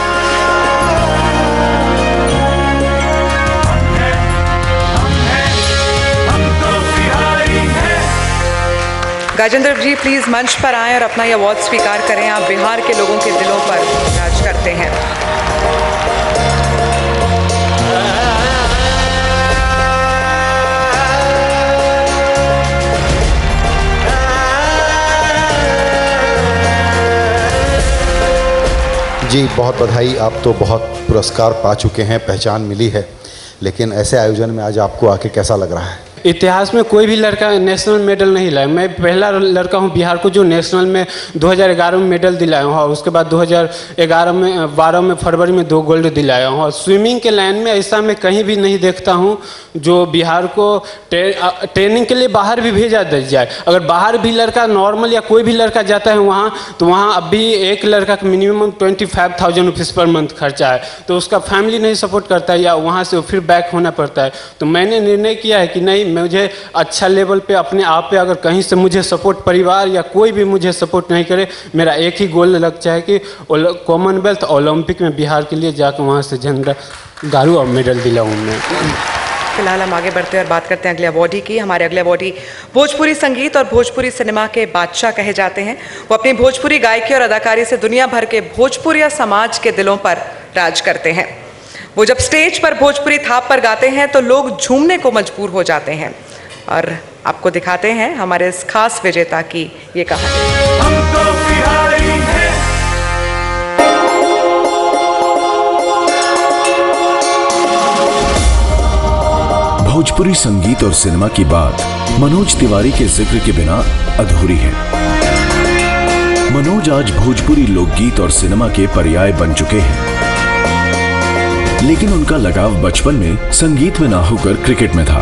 गजेंद्र जी, प्लीज मंच पर आएं और अपना ये अवार्ड स्वीकार करें। आप बिहार के लोगों के दिलों पर राज करते हैं। जी बहुत बधाई। आप तो बहुत पुरस्कार पा चुके हैं, पहचान मिली है, लेकिन ऐसे आयोजन में आज आपको आके कैसा लग रहा है? इतिहास में कोई भी लड़का नेशनल मेडल नहीं लाया। मैं पहला लड़का हूं बिहार को जो नेशनल में 2011 में मेडल दिलाया हूं, और उसके बाद 2012 में फरवरी में 2 गोल्ड दिलाया हूं। और स्विमिंग के लाइन में ऐसा मैं कहीं भी नहीं देखता हूं जो बिहार को ट्रेनिंग के लिए बाहर भी भेजा जाए। अगर बाहर भी लड़का नॉर्मल या कोई भी लड़का जाता है वहाँ, तो वहाँ अभी एक लड़का का मिनिमम 25,000 रुपीज़ पर मंथ खर्चा है, तो उसका फैमिली नहीं सपोर्ट करता है या वहाँ से फिर बैक होना पड़ता है। तो मैंने निर्णय किया है कि नहीं, मुझे अच्छा लेवल पे अपने आप पे अगर कहीं से मुझे सपोर्ट, परिवार या कोई भी मुझे सपोर्ट नहीं करे, मेरा एक ही गोल लक्ष्य है कि कॉमनवेल्थ ओलंपिक में बिहार के लिए जाकर वहाँ से झंडा गाड़ू और मेडल दिलाऊँ मैं। फिलहाल हम आगे बढ़ते हैं और बात करते हैं अगले अवॉर्डी की। हमारे अगले अवॉर्डी भोजपुरी संगीत और भोजपुरी सिनेमा के बादशाह कहे जाते हैं। वो अपनी भोजपुरी गायकी और अदाकारी से दुनिया भर के भोजपुरिया समाज के दिलों पर राज करते हैं। वो जब स्टेज पर भोजपुरी थाप पर गाते हैं तो लोग झूमने को मजबूर हो जाते हैं। और आपको दिखाते हैं हमारे इस खास विजेता की ये कहानी। भोजपुरी संगीत और सिनेमा की बात मनोज तिवारी के जिक्र के बिना अधूरी है। मनोज आज भोजपुरी लोकगीत और सिनेमा के पर्याय बन चुके हैं, लेकिन उनका लगाव बचपन में संगीत में ना होकर क्रिकेट में था।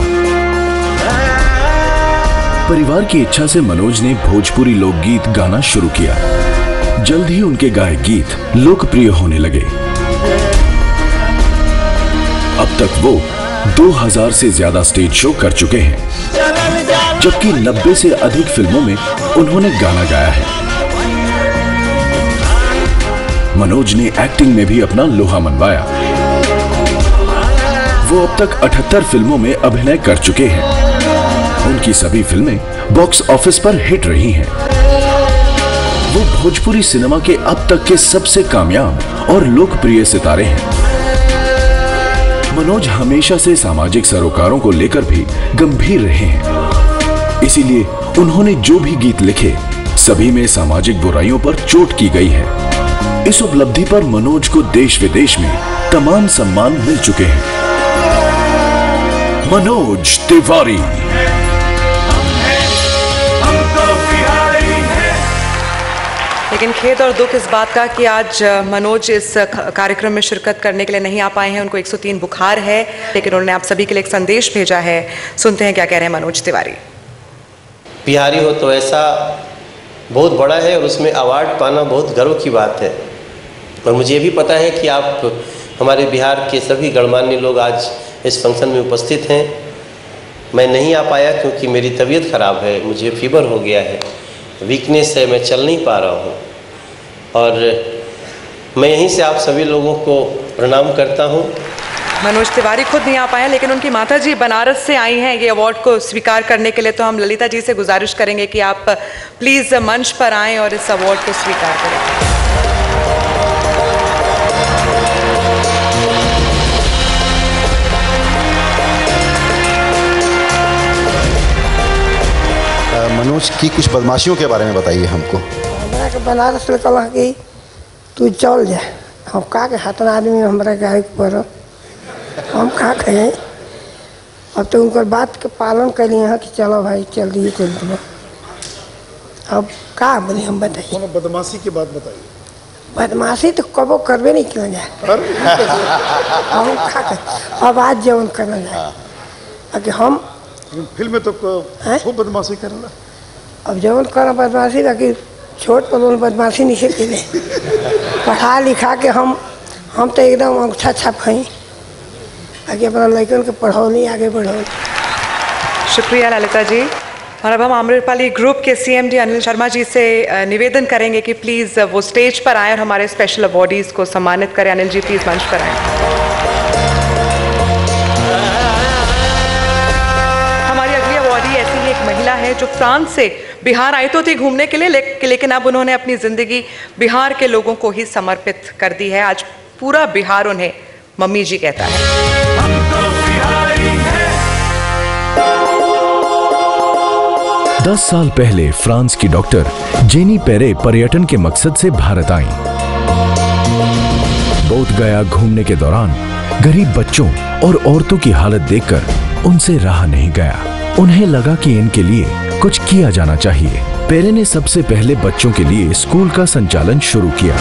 परिवार की इच्छा से मनोज ने भोजपुरी लोकगीत गाना शुरू किया। जल्द ही उनके गाए गीत लोकप्रिय होने लगे। अब तक वो 2000 से ज्यादा स्टेज शो कर चुके हैं, जबकि 90 से अधिक फिल्मों में उन्होंने गाना गाया है। मनोज ने एक्टिंग में भी अपना लोहा मनवाया। वो अब तक 78 फिल्मों में अभिनय कर चुके हैं। उनकी सभी फिल्में बॉक्स ऑफिस पर हिट रही हैं। वो भोजपुरी सिनेमा के अब तक के सबसे कामयाब और लोकप्रिय सितारे हैं। मनोज हमेशा से सामाजिक सरोकारों को लेकर भी गंभीर रहे हैं। इसीलिए उन्होंने जो भी गीत लिखे, सभी में सामाजिक बुराइयों पर चोट की गई है। इस उपलब्धि पर मनोज को देश विदेश में तमाम सम्मान मिल चुके हैं। मनोज तिवारी। लेकिन खेद और दुख इस बात का कि आज मनोज इस कार्यक्रम में शिरकत करने के लिए नहीं आ पाए हैं। उनको 103 बुखार है, लेकिन उन्होंने आप सभी के लिए एक संदेश भेजा है। सुनते हैं क्या कह रहे हैं मनोज तिवारी। बिहारी हो तो ऐसा बहुत बड़ा है और उसमें अवार्ड पाना बहुत गर्व की बात है। और मुझे भी पता है कि आप हमारे बिहार के सभी गणमान्य लोग आज इस फंक्शन में उपस्थित हैं। मैं नहीं आ पाया क्योंकि मेरी तबीयत ख़राब है, मुझे फीवर हो गया है, वीकनेस है, मैं चल नहीं पा रहा हूँ। और मैं यहीं से आप सभी लोगों को प्रणाम करता हूँ। मनोज तिवारी खुद नहीं आ पाए, लेकिन उनकी माताजी बनारस से आई हैं ये अवार्ड को स्वीकार करने के लिए। तो हम ललिता जी से गुजारिश करेंगे कि आप प्लीज़ मंच पर आएं और इस अवार्ड को स्वीकार करें। मनोज की कुछ बदमाशियों के बारे में बताइए हमको। हमरा के बनारस में कहला कि तू चल जा, हम का के हाथन आदमी हमरा गाय पर हम का कहें। अब तो उनकर बात के पालन करिए हैं कि चलो भाई चल दिए चल दिए। अब का बोले हम बताइए। बदमाशी की बात बताइए। बदमाशी तो कबो करबे नहीं किया जाए। हम का कहें अब आज जवन करना जाए कि हम फिल्म में तो खूब बदमाशी करना। अब जवन करना बदमाशी बाकी छोट पर बदमाशी नहीं सीखे। पढ़ा लिखा के हम तो एकदम अंगूठा छाप हैं, बाकी अपना लड़कन के पढ़ाओ नहीं आगे बढ़ाओ। शुक्रिया ललिता जी। और अब हम आम्रपाली ग्रुप के CMD अनिल शर्मा जी से निवेदन करेंगे कि प्लीज़ वो स्टेज पर आएँ और हमारे स्पेशल अवॉर्डीज़ को सम्मानित करें। अनिल जी प्लीज़ मंच पर आएँ। महिला है जो फ्रांस से बिहार आई तो थी घूमने के लिए, लेकिन अब उन्होंने अपनी जिंदगी बिहार के लोगों को ही समर्पित कर दी है। आज पूरा बिहार उन्हें मम्मी जी कहता है। 10 साल पहले फ्रांस की डॉक्टर जेनी पेरे पर्यटन के मकसद से भारत आईं। बोध गया घूमने के दौरान गरीब बच्चों और औरतों की हालत देखकर उनसे रहा नहीं गया। उन्हें लगा कि इनके लिए कुछ किया जाना चाहिए। पेरे ने सबसे पहले बच्चों के लिए स्कूल का संचालन शुरू किया।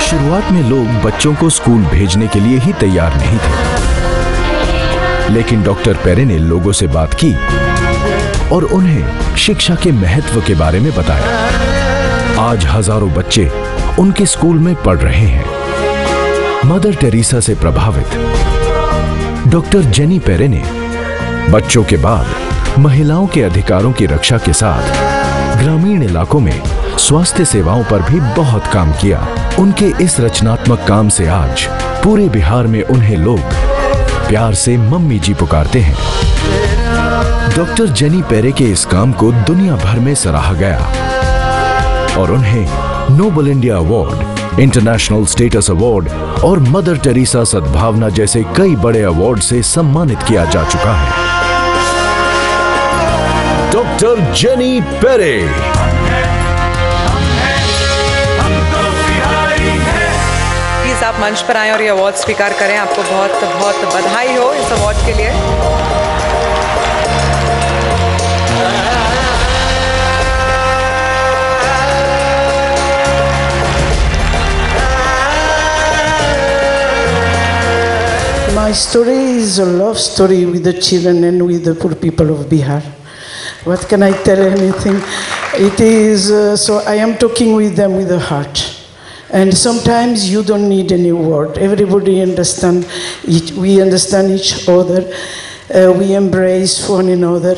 शुरुआत में लोग बच्चों को स्कूल भेजने के लिए ही तैयार नहीं थे, लेकिन डॉक्टर पेरे ने लोगों से बात की और उन्हें शिक्षा के महत्व के बारे में बताया। आज हजारों बच्चे उनके स्कूल में पढ़ रहे हैं। मदर टेरेसा से प्रभावित डॉक्टर जेनी पेरे ने बच्चों के बाद महिलाओं के अधिकारों की रक्षा के साथ ग्रामीण इलाकों में स्वास्थ्य सेवाओं पर भी बहुत काम किया। उनके इस रचनात्मक काम से आज पूरे बिहार में उन्हें लोग प्यार से मम्मी जी पुकारते हैं। डॉक्टर जेनी पेरे के इस काम को दुनिया भर में सराहा गया और उन्हें noble India award, international status award और मदर टेरेसा सद्भावना जैसे कई बड़े अवार्ड से सम्मानित किया जा चुका है। डॉक्टर जेनी पेरे। प्लीज आप मंच पर आएं और ये अवार्ड स्वीकार करें। आपको बहुत बहुत बधाई हो इस अवार्ड के लिए। My story is a love story with the children and with the poor people of Bihar. What can I tell anything? It is, so I am talking with them with the heart. And sometimes you don't need any word. Everybody understand it. We understand each other. We embrace one another.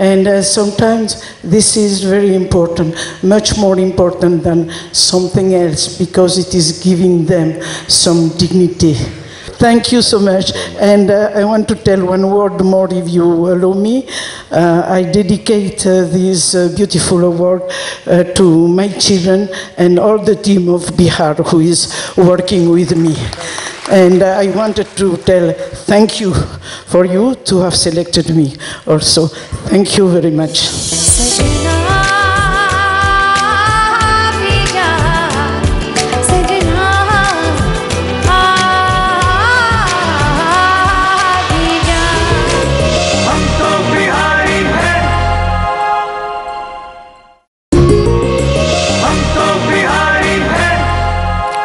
And sometimes this is very important, much more important than something else, because it is giving them some dignity. Thank you so much. And I want to tell one word more, if you allow me. I dedicate this beautiful award to my children and all the team of Bihar who is working with me. And I wanted to tell thank you for you to have selected me also. Thank you very much.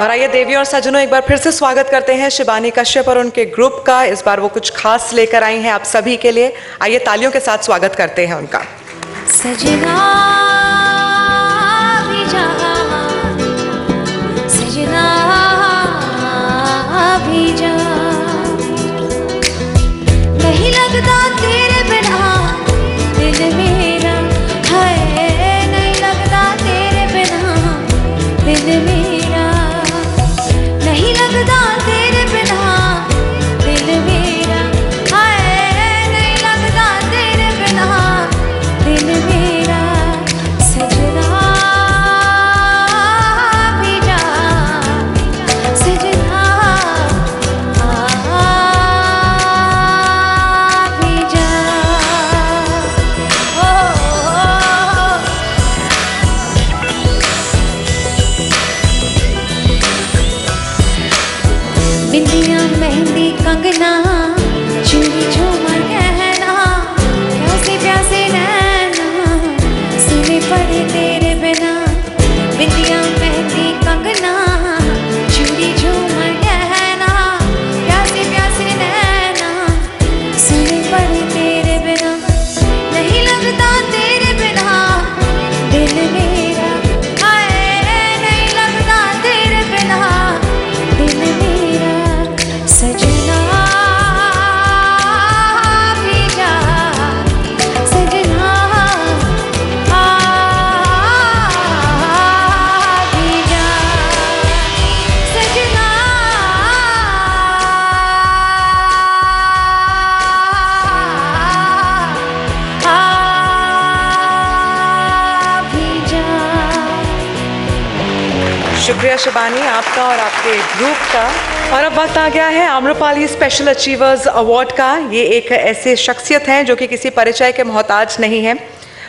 और आइए देवियों और सज्जनों, एक बार फिर से स्वागत करते हैं शिबानी कश्यप और उनके ग्रुप का। इस बार वो कुछ खास लेकर आई हैं आप सभी के लिए। आइए तालियों के साथ स्वागत करते हैं उनका। सजना भी जा, सजना भी जा, नहीं लगता तेरे बिना दिल मेरा, है नहीं लगता तेरे बिना दिल मेरा, नहीं लगता तेरे बिना दिल मेरा, हाय नहीं लगता तेरे बिना दिल मेरा, सजना भी जा, सजना भी जा, बिंदिया मेहंदी कंगना चूड़ी झूमर गहना, प्यासे प्यासे नैना सुने पड़े तेरे बिना, बिंदिया मेहंदी कंगना चूड़ी झूमर गहना, प्यासे प्यासे नैना सुने पड़े तेरे बिना, नहीं लगता तेरे बिना दिल मेरा, हाय नहीं लगता तेरे बिना दिल मेरा, सजना भी जा, सजना भी जा, सजना भी जा। शुक्रिया शिबानी आपका और आपके ग्रुप का। और अब वक्त आ गया है आम्रपाली स्पेशल अचीवर्स अवार्ड का। ये एक ऐसे शख्सियत हैं जो कि किसी परिचय के मोहताज नहीं है।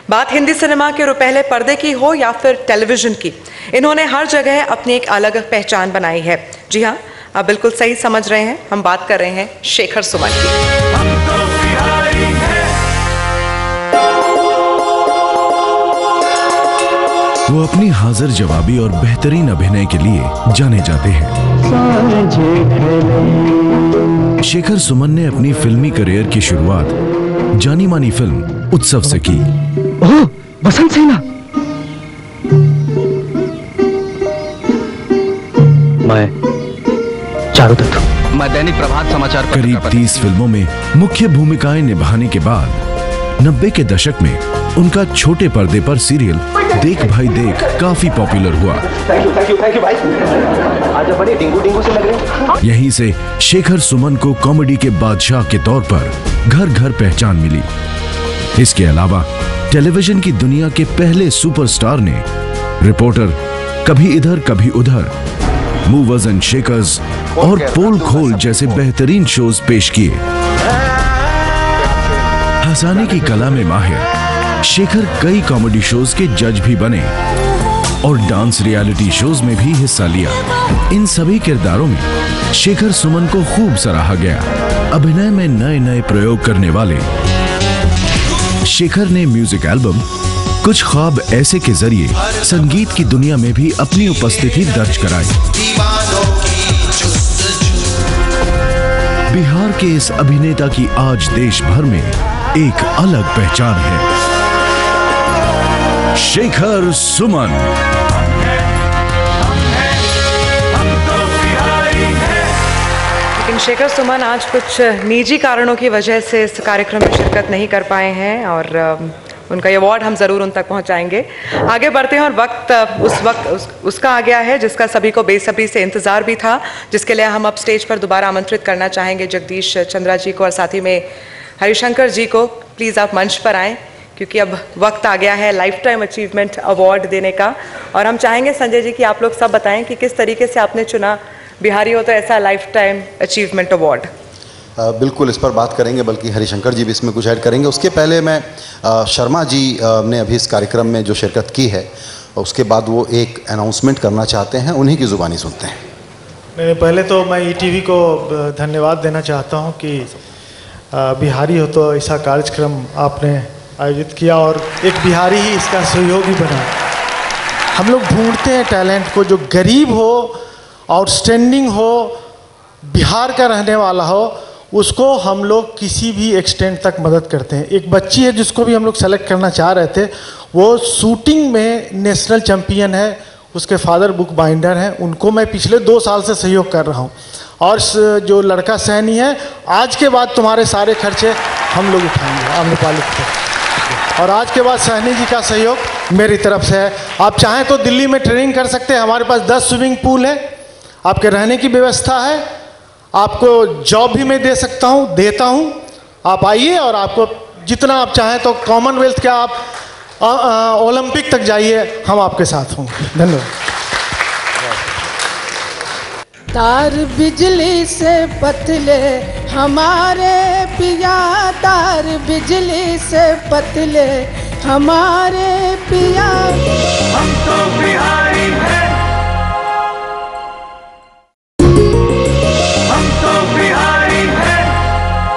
बात हिंदी सिनेमा के रुपहले पर्दे की हो या फिर टेलीविजन की, इन्होंने हर जगह अपनी एक अलग पहचान बनाई है। जी हाँ, आप बिल्कुल सही समझ रहे हैं, हम बात कर रहे हैं शेखर सुमन की। वो अपनी हाजिर जवाबी और बेहतरीन अभिनय के लिए जाने जाते हैं। शेखर सुमन ने अपनी फिल्मी करियर की शुरुआत जानी मानी फिल्म उत्सव से की। ओह, बसंत सेना। मैं चारुदत्त हूं। मैं दैनिक प्रभात समाचार पत्र करीब 30 फिल्मों में मुख्य भूमिकाएं निभाने के बाद 90 के दशक में उनका छोटे पर्दे पर सीरियल देख भाई देख काफी पॉपुलर हुआ। थैंक यू भाई। आज बड़े डिंगू डिंगू से लग रहे हैं। यहीं से शेखर सुमन को कॉमेडी के बादशाह के तौर पर घर घर पहचान मिली। इसके अलावा टेलीविजन की दुनिया के पहले सुपरस्टार ने रिपोर्टर, कभी इधर कभी उधर, मूवर्स एंड शेकर्स और पोल खोल जैसे बेहतरीन शोज पेश किए। हंसाने की कला में माहिर शेखर कई कॉमेडी शोज के जज भी बने और डांस रियलिटी शोज में भी हिस्सा लिया। इन सभी किरदारों में शेखर सुमन को खूब सराहा गया। अभिनय में नए नए प्रयोग करने वाले शेखर ने म्यूजिक एल्बम कुछ ख्वाब ऐसे के जरिए संगीत की दुनिया में भी अपनी उपस्थिति दर्ज कराई। बिहार के इस अभिनेता की आज देश भर में एक अलग पहचान है। शेखर सुमन। लेकिन शेखर सुमन आज कुछ निजी कारणों की वजह से इस कार्यक्रम में शिरकत नहीं कर पाए हैं और उनका ये अवार्ड हम ज़रूर उन तक पहुंचाएंगे। आगे बढ़ते हैं और वक्त उसका आ गया है जिसका सभी को बेसब्री से इंतज़ार भी था, जिसके लिए हम अब स्टेज पर दोबारा आमंत्रित करना चाहेंगे जगदीश चंद्रा जी को और साथ ही में हरिशंकर जी को। प्लीज़ आप मंच पर आएँ क्योंकि अब वक्त आ गया है लाइफ टाइम अचीवमेंट अवार्ड देने का। और हम चाहेंगे संजय जी कि आप लोग सब बताएं कि किस तरीके से आपने चुना बिहारी हो तो ऐसा लाइफ टाइम अचीवमेंट अवार्ड। बिल्कुल इस पर बात करेंगे, बल्कि हरिशंकर जी भी इसमें कुछ ऐड करेंगे। उसके पहले मैं शर्मा जी ने अभी इस कार्यक्रम में जो शिरकत की है उसके बाद वो एक अनाउंसमेंट करना चाहते हैं, उन्हीं की ज़ुबानी सुनते हैं। नहीं, पहले तो मैं ईटीवी को धन्यवाद देना चाहता हूं कि बिहारी हो तो ऐसा कार्यक्रम आपने आयोजित किया और एक बिहारी ही इसका सहयोगी बना। हम लोग ढूंढते हैं टैलेंट को जो गरीब हो, आउटस्टैंडिंग हो, बिहार का रहने वाला हो, उसको हम लोग किसी भी एक्सटेंट तक मदद करते हैं। एक बच्ची है जिसको भी हम लोग सेलेक्ट करना चाह रहे थे, वो शूटिंग में नेशनल चैम्पियन है, उसके फादर बुक बाइंडर हैं, उनको मैं पिछले 2 साल से सहयोग कर रहा हूँ। और जो लड़का सहनी है, आज के बाद तुम्हारे सारे खर्चे हम लोग उठाएंगे आम्रपाली को। और आज के बाद सहनी जी का सहयोग मेरी तरफ से है। आप चाहें तो दिल्ली में ट्रेनिंग कर सकते हैं, हमारे पास 10 स्विमिंग पूल है, आपके रहने की व्यवस्था है, आपको जॉब भी मैं दे सकता हूँ, देता हूँ। आप आइए और आपको जितना आप चाहें तो कॉमनवेल्थ के आप ओलंपिक तक जाइए, हम आपके साथ होंगे। धन्यवाद। तार बिजली से पतले हमारे पिया, तार बिजली से पतले हमारे पिया, हम तो बिहारी हैं, हम तो बिहारी हैं।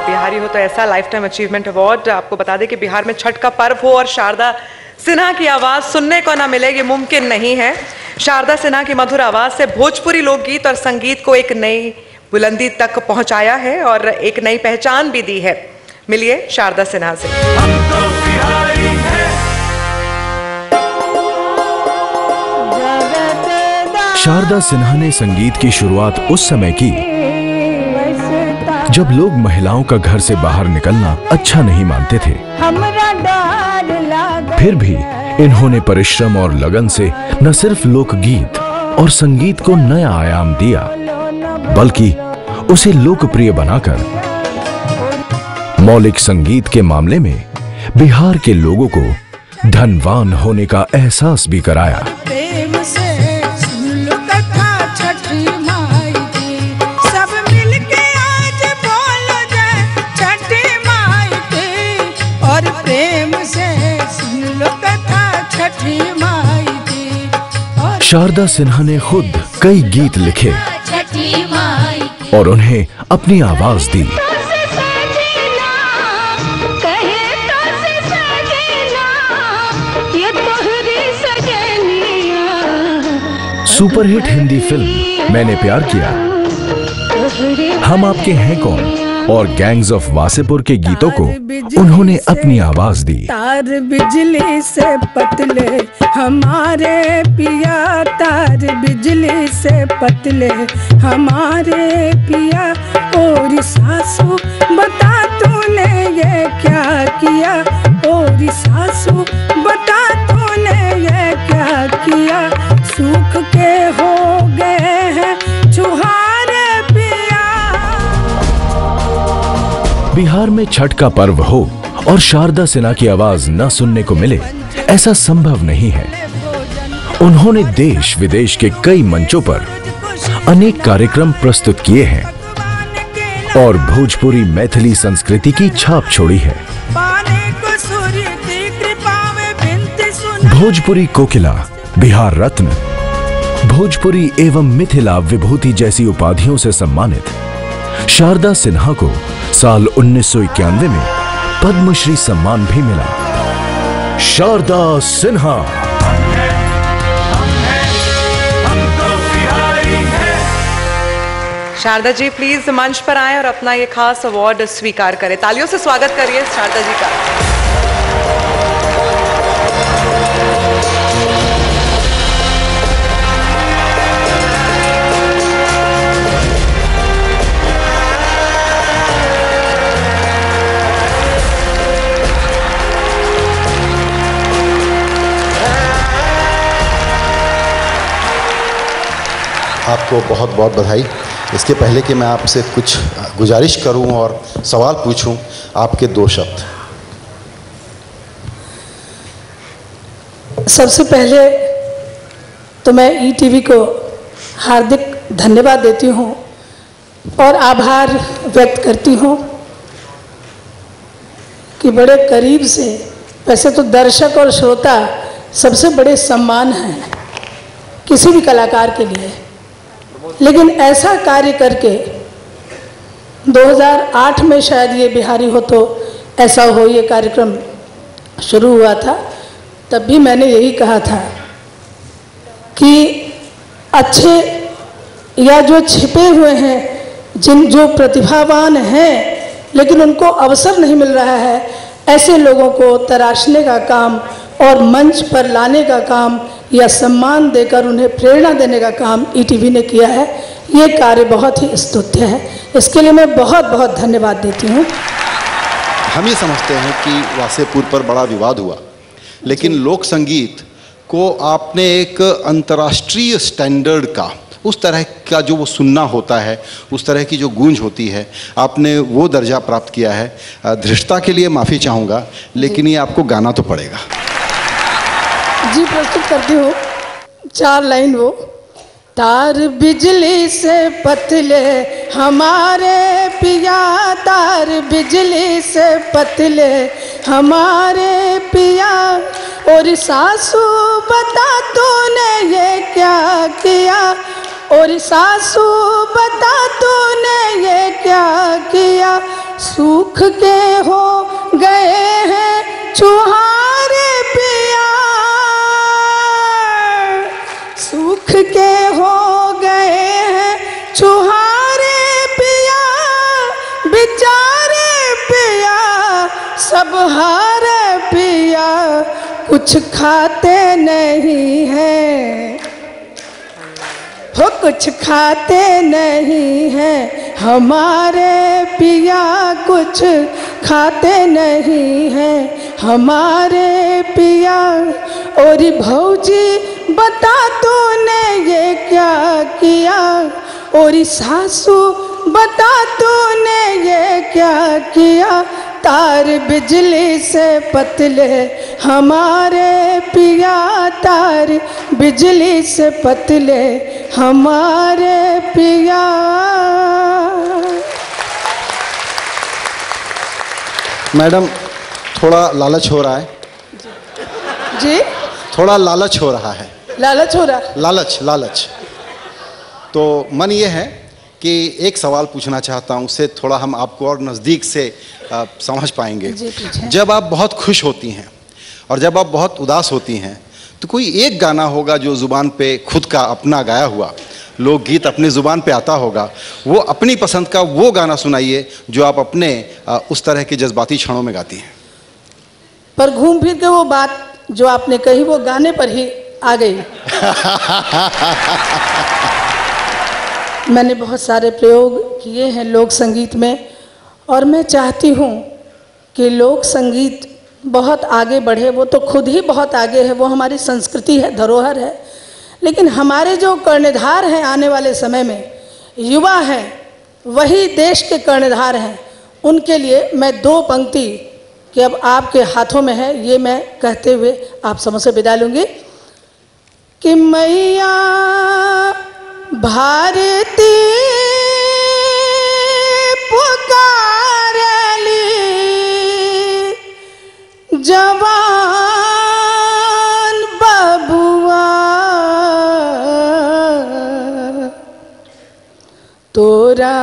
बिहारी हो तो ऐसा लाइफ टाइम अचीवमेंट अवार्ड। आपको बता दें कि बिहार में छठ का पर्व हो और शारदा सिन्हा की आवाज़ सुनने को ना मिले, ये मुमकिन नहीं है। शारदा सिन्हा की मधुर आवाज़ से भोजपुरी लोकगीत और संगीत को एक नई बुलंदी तक पहुंचाया है और एक नई पहचान भी दी है। मिलिए शारदा सिन्हा से। हम तो बिहारी हैं। शारदा सिन्हा ने संगीत की शुरुआत उस समय की जब लोग महिलाओं का घर से बाहर निकलना अच्छा नहीं मानते थे। फिर भी इन्होंने परिश्रम और लगन से न सिर्फ लोकगीत और संगीत को नया आयाम दिया, बल्कि उसे लोकप्रिय बनाकर मौलिक संगीत के मामले में बिहार के लोगों को धनवान होने का एहसास भी कराया। प्रेम से सुन लो कथा छठी माई की, सब मिलके आज बोलो जय छठी माई की। और प्रेम से सुन लो कथा छठी माई की। शारदा सिन्हा ने खुद कई गीत लिखे और उन्हें अपनी आवाज दी। ये तोहरी सजनी सुपरहिट हिंदी फिल्म मैंने प्यार किया, हम आपके हैं कौन और गैंग्स ऑफ वासेपुर के गीतों को उन्होंने अपनी आवाज दी। तार बिजली से पतले हमारे पिया, तार बिजली से पतले हमारे पिया। और सासू बता तूने ये क्या किया, और सासू बता तूने ये क्या किया। सूख के हो गए हैं छुहारे पिया। बिहार में छठ का पर्व हो और शारदा सिन्हा की आवाज न सुनने को मिले, ऐसा संभव नहीं है। उन्होंने देश विदेश के कई मंचों पर अनेक कार्यक्रम प्रस्तुत किए हैं और भोजपुरी मैथिली संस्कृति की छाप छोड़ी है। भोजपुरी कोकिला, बिहार रत्न, भोजपुरी एवं मिथिला विभूति जैसी उपाधियों से सम्मानित शारदा सिन्हा को साल 1991 में पद्मश्री सम्मान भी मिला। शारदा सिन्हा। शारदा जी प्लीज मंच पर आएं और अपना ये खास अवार्ड स्वीकार करें। तालियों से स्वागत करिए शारदा जी का। आपको बहुत बहुत बधाई। इसके पहले कि मैं आपसे कुछ गुजारिश करूं और सवाल पूछूं, आपके 2 शब्द। सबसे पहले तो मैं ईटीवी को हार्दिक धन्यवाद देती हूं और आभार व्यक्त करती हूं कि बड़े करीब से, वैसे तो दर्शक और श्रोता सबसे बड़े सम्मान हैं किसी भी कलाकार के लिए, लेकिन ऐसा कार्य करके 2008 में शायद ये बिहारी हो तो ऐसा हो ये कार्यक्रम शुरू हुआ था। तब भी मैंने यही कहा था कि अच्छे या जो छिपे हुए हैं, जो प्रतिभावान हैं लेकिन उनको अवसर नहीं मिल रहा है, ऐसे लोगों को तराशने का काम और मंच पर लाने का काम या सम्मान देकर उन्हें प्रेरणा देने का काम ईटीवी ने किया है। ये कार्य बहुत ही स्तुत्य है, इसके लिए मैं बहुत बहुत धन्यवाद देती हूँ। हम ये समझते हैं कि वासेपुर पर बड़ा विवाद हुआ, लेकिन लोक संगीत को आपने एक अंतर्राष्ट्रीय स्टैंडर्ड का, उस तरह का जो वो सुनना होता है, उस तरह की जो गूंज होती है, आपने वो दर्जा प्राप्त किया है। धृष्टता के लिए माफ़ी चाहूँगा, लेकिन ये आपको गाना तो पड़ेगा। जी प्रस्तुत करती हूँ 4 लाइन वो। तार बिजली से पतले हमारे पिया, तार बिजली से पतले हमारे पिया। और सासू बता तूने ये क्या किया, और सासू बता तूने ये क्या किया। सूख के हो गए हैं छुहारे पिया, सूख के हो गए हैं छुहारे पिया। बेचारे पिया सब हारे पिया, कुछ खाते नहीं हैं, हो कुछ खाते नहीं हैं हमारे पिया, कुछ खाते नहीं हैं हमारे पिया। और भौजी बता तूने ये क्या किया, और सासू बता तूने ये क्या किया। तार बिजली से पतले हमारे पिया, तार बिजली से पतले हमारे पिया। मैडम, थोड़ा लालच हो रहा है जी, थोड़ा लालच हो रहा है। लालच हो रहा है? लालच लालच। तो मन ये है कि एक सवाल पूछना चाहता हूँ, उससे थोड़ा हम आपको और नज़दीक से समझ पाएंगे। जब आप बहुत खुश होती हैं और जब आप बहुत उदास होती हैं, तो तो कोई एक गाना होगा जो ज़ुबान पे खुद का अपना गाया हुआ लोकगीत अपनी ज़ुबान पे आता होगा, वो अपनी पसंद का वो गाना सुनाइए जो आप अपने उस तरह के जज्बाती क्षणों में गाती हैं। पर घूम फिर के वो बात जो आपने कही वो गाने पर ही आ गई। मैंने बहुत सारे प्रयोग किए हैं लोक संगीत में, और मैं चाहती हूँ कि लोक संगीत बहुत आगे बढ़े। वो तो खुद ही बहुत आगे है, वो हमारी संस्कृति है, धरोहर है। लेकिन हमारे जो कर्णधार हैं आने वाले समय में, युवा हैं, वही देश के कर्णधार हैं। उनके लिए मैं 2 पंक्ति कि अब आपके हाथों में है, ये मैं कहते हुए आप समझ से विदा लूँगी कि मैया भारती पुकारली जवान बबुआ, तोरा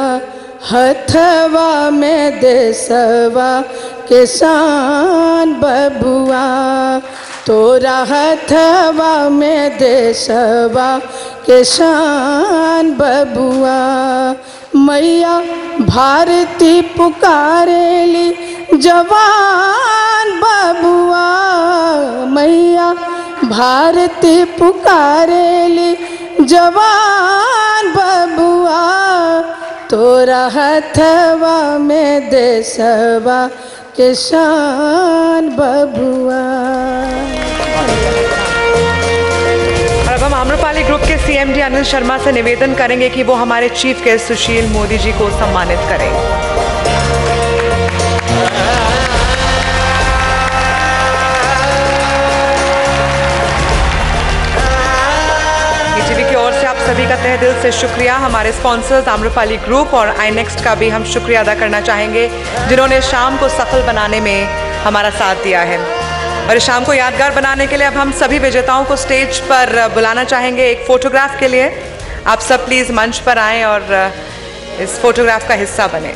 हथवा में देसवा के शान बबुआ, तोरा हथवा में देसवा के शान बबुआ। मैया भारती पुकारेली जवान बबुआ, मैया भारती पुकारेली जवान बबुआ, तोरा हथवा में देसवा के शान बबुआ। अब हम आम्रपाली ग्रुप के CMD अनिल शर्मा से निवेदन करेंगे कि वो हमारे चीफ गेस्ट सुशील मोदी जी को सम्मानित करें। ETV की ओर से आप सभी का तहे दिल से शुक्रिया। हमारे स्पॉन्सर्स आम्रपाली ग्रुप और iNext का भी हम शुक्रिया अदा करना चाहेंगे, जिन्होंने शाम को सफल बनाने में हमारा साथ दिया है। और इस शाम को यादगार बनाने के लिए अब हम सभी विजेताओं को स्टेज पर बुलाना चाहेंगे एक फोटोग्राफ के लिए। आप सब प्लीज़ मंच पर आएं और इस फोटोग्राफ का हिस्सा बने।